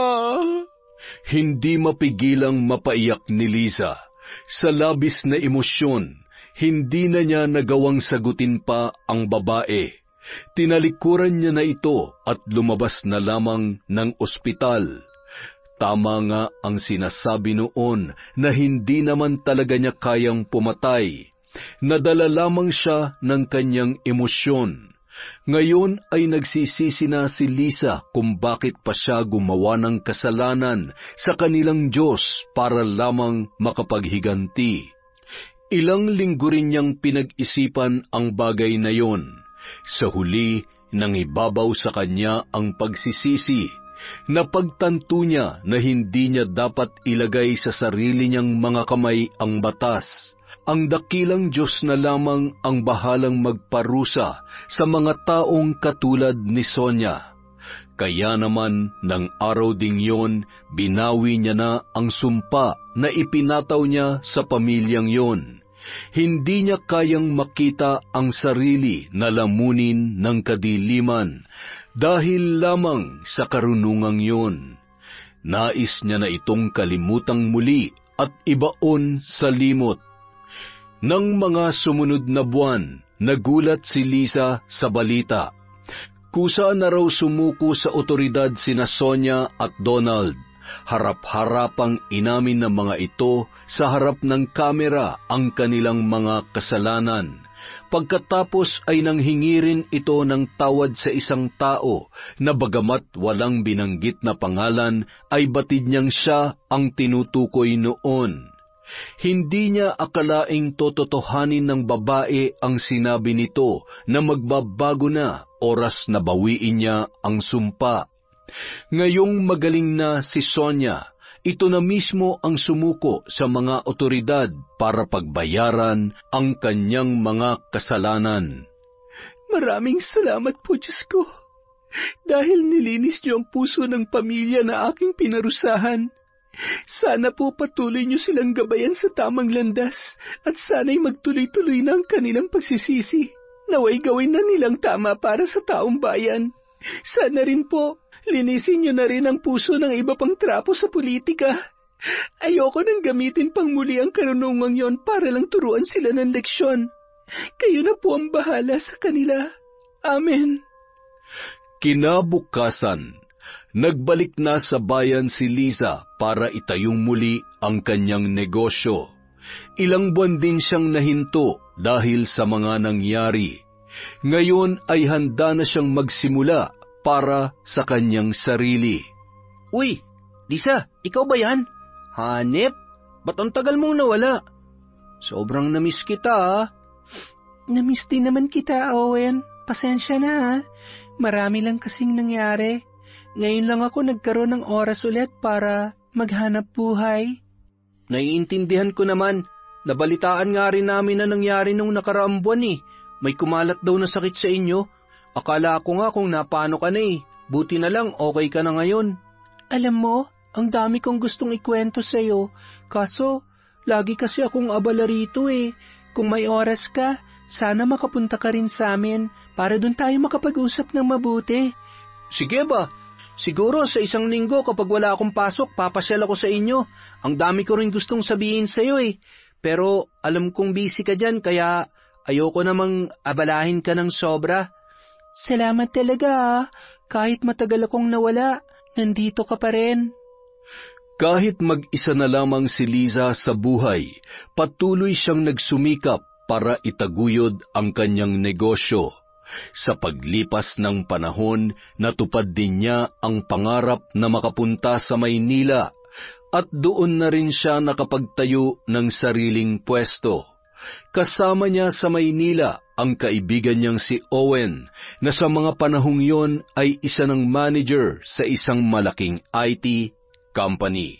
S2: Hindi mapigilang mapaiyak ni Liza. Sa labis na emosyon, hindi na niya nagawang sagutin pa ang babae. Tinalikuran niya na ito at lumabas na lamang ng ospital. Tama nga ang sinasabi noon na hindi naman talaga niya kayang pumatay. Nadala lamang siya ng kanyang emosyon. Ngayon ay nagsisisi na si Liza kung bakit pa siya gumawa ng kasalanan sa kanilang Diyos para lamang makapaghiganti. Ilang linggo rin niyang pinag-isipan ang bagay na yon. Sa huli, nangibabaw sa kanya ang pagsisisi. Napagtanto niya na hindi niya dapat ilagay sa sarili niyang mga kamay ang batas. Ang dakilang Diyos na lamang ang bahalang magparusa sa mga taong katulad ni Sonia. Kaya naman, ng araw ding yon, binawi niya na ang sumpa na ipinataw niya sa pamilyang yon. Hindi niya kayang makita ang sarili na lamunin ng kadiliman dahil lamang sa karunungang yon. Nais niya na itong kalimutang muli at ibaon sa limot. Nang mga sumunod na buwan, nagulat si Liza sa balita. Kusa na raw sumuko sa otoridad sina Sonia at Donald. Harap-harapang inamin ng mga ito sa harap ng kamera ang kanilang mga kasalanan. Pagkatapos ay nanghingi rin ito ng tawad sa isang tao na bagamat walang binanggit na pangalan ay batid niyang siya ang tinutukoy noon. Hindi niya akalaing tototohanin ng babae ang sinabi nito na magbabago na oras na bawiin niya ang sumpa. Ngayong magaling na si Sonia, ito na mismo ang sumuko sa mga otoridad para pagbayaran ang kanyang mga kasalanan.
S3: Maraming salamat po, Diyos ko, dahil nilinis niyo ang puso ng pamilya na aking pinarusahan. Sana po patuloy niyo silang gabayan sa tamang landas at sana'y magtuloy-tuloy na ang kanilang pagsisisi. Naway gawin na nilang tama para sa taong bayan. Sana rin po, linisin niyo na rin ang puso ng iba pang trapo sa politika. Ayoko nang gamitin pang muli ang karunungang yon para lang turuan sila ng leksyon. Kayo na po ang bahala sa kanila. Amen.
S2: Kinabukasan, nagbalik na sa bayan si Liza para itayong muli ang kanyang negosyo. Ilang buwan din siyang nahinto dahil sa mga nangyari. Ngayon ay handa na siyang magsimula para sa kanyang sarili.
S3: Uy, Lisa, ikaw ba yan? Hanep, ba't ang tagal mong nawala? Sobrang namiss kita, ah. Namiss din naman kita, Owen. Pasensya na, ha. Marami lang kasing nangyari. Ngayon lang ako nagkaroon ng oras ulit para maghanap buhay. Naiintindihan ko naman. Nabalitaan nga rin namin na nangyari nung nakaraang buwan eh. May kumalat daw na sakit sa inyo. Akala ko nga kung napano ka na eh. Buti na lang okay ka na ngayon. Alam mo, ang dami kong gustong ikwento sa'yo. Kaso, lagi kasi akong abala rito eh. Kung may oras ka, sana makapunta ka rin sa amin para doon tayo makapag-usap ng mabuti. Sige ba? Siguro sa isang linggo kapag wala akong pasok, papasyal ako sa inyo. Ang dami ko rin gustong sabihin sa'yo eh. Pero alam kong busy ka dyan kaya ayoko namang abalahin ka ng sobra. Salamat talaga ah. Kahit matagal akong nawala, nandito ka pa rin.
S2: Kahit mag-isa na lamang si Liza sa buhay, patuloy siyang nagsumikap para itaguyod ang kanyang negosyo. Sa paglipas ng panahon, natupad din niya ang pangarap na makapunta sa Maynila at doon na rin siya nakapagtayo ng sariling pwesto. Kasama niya sa Maynila ang kaibigan niyang si Owen na sa mga panahong yon ay isa ng manager sa isang malaking IT company.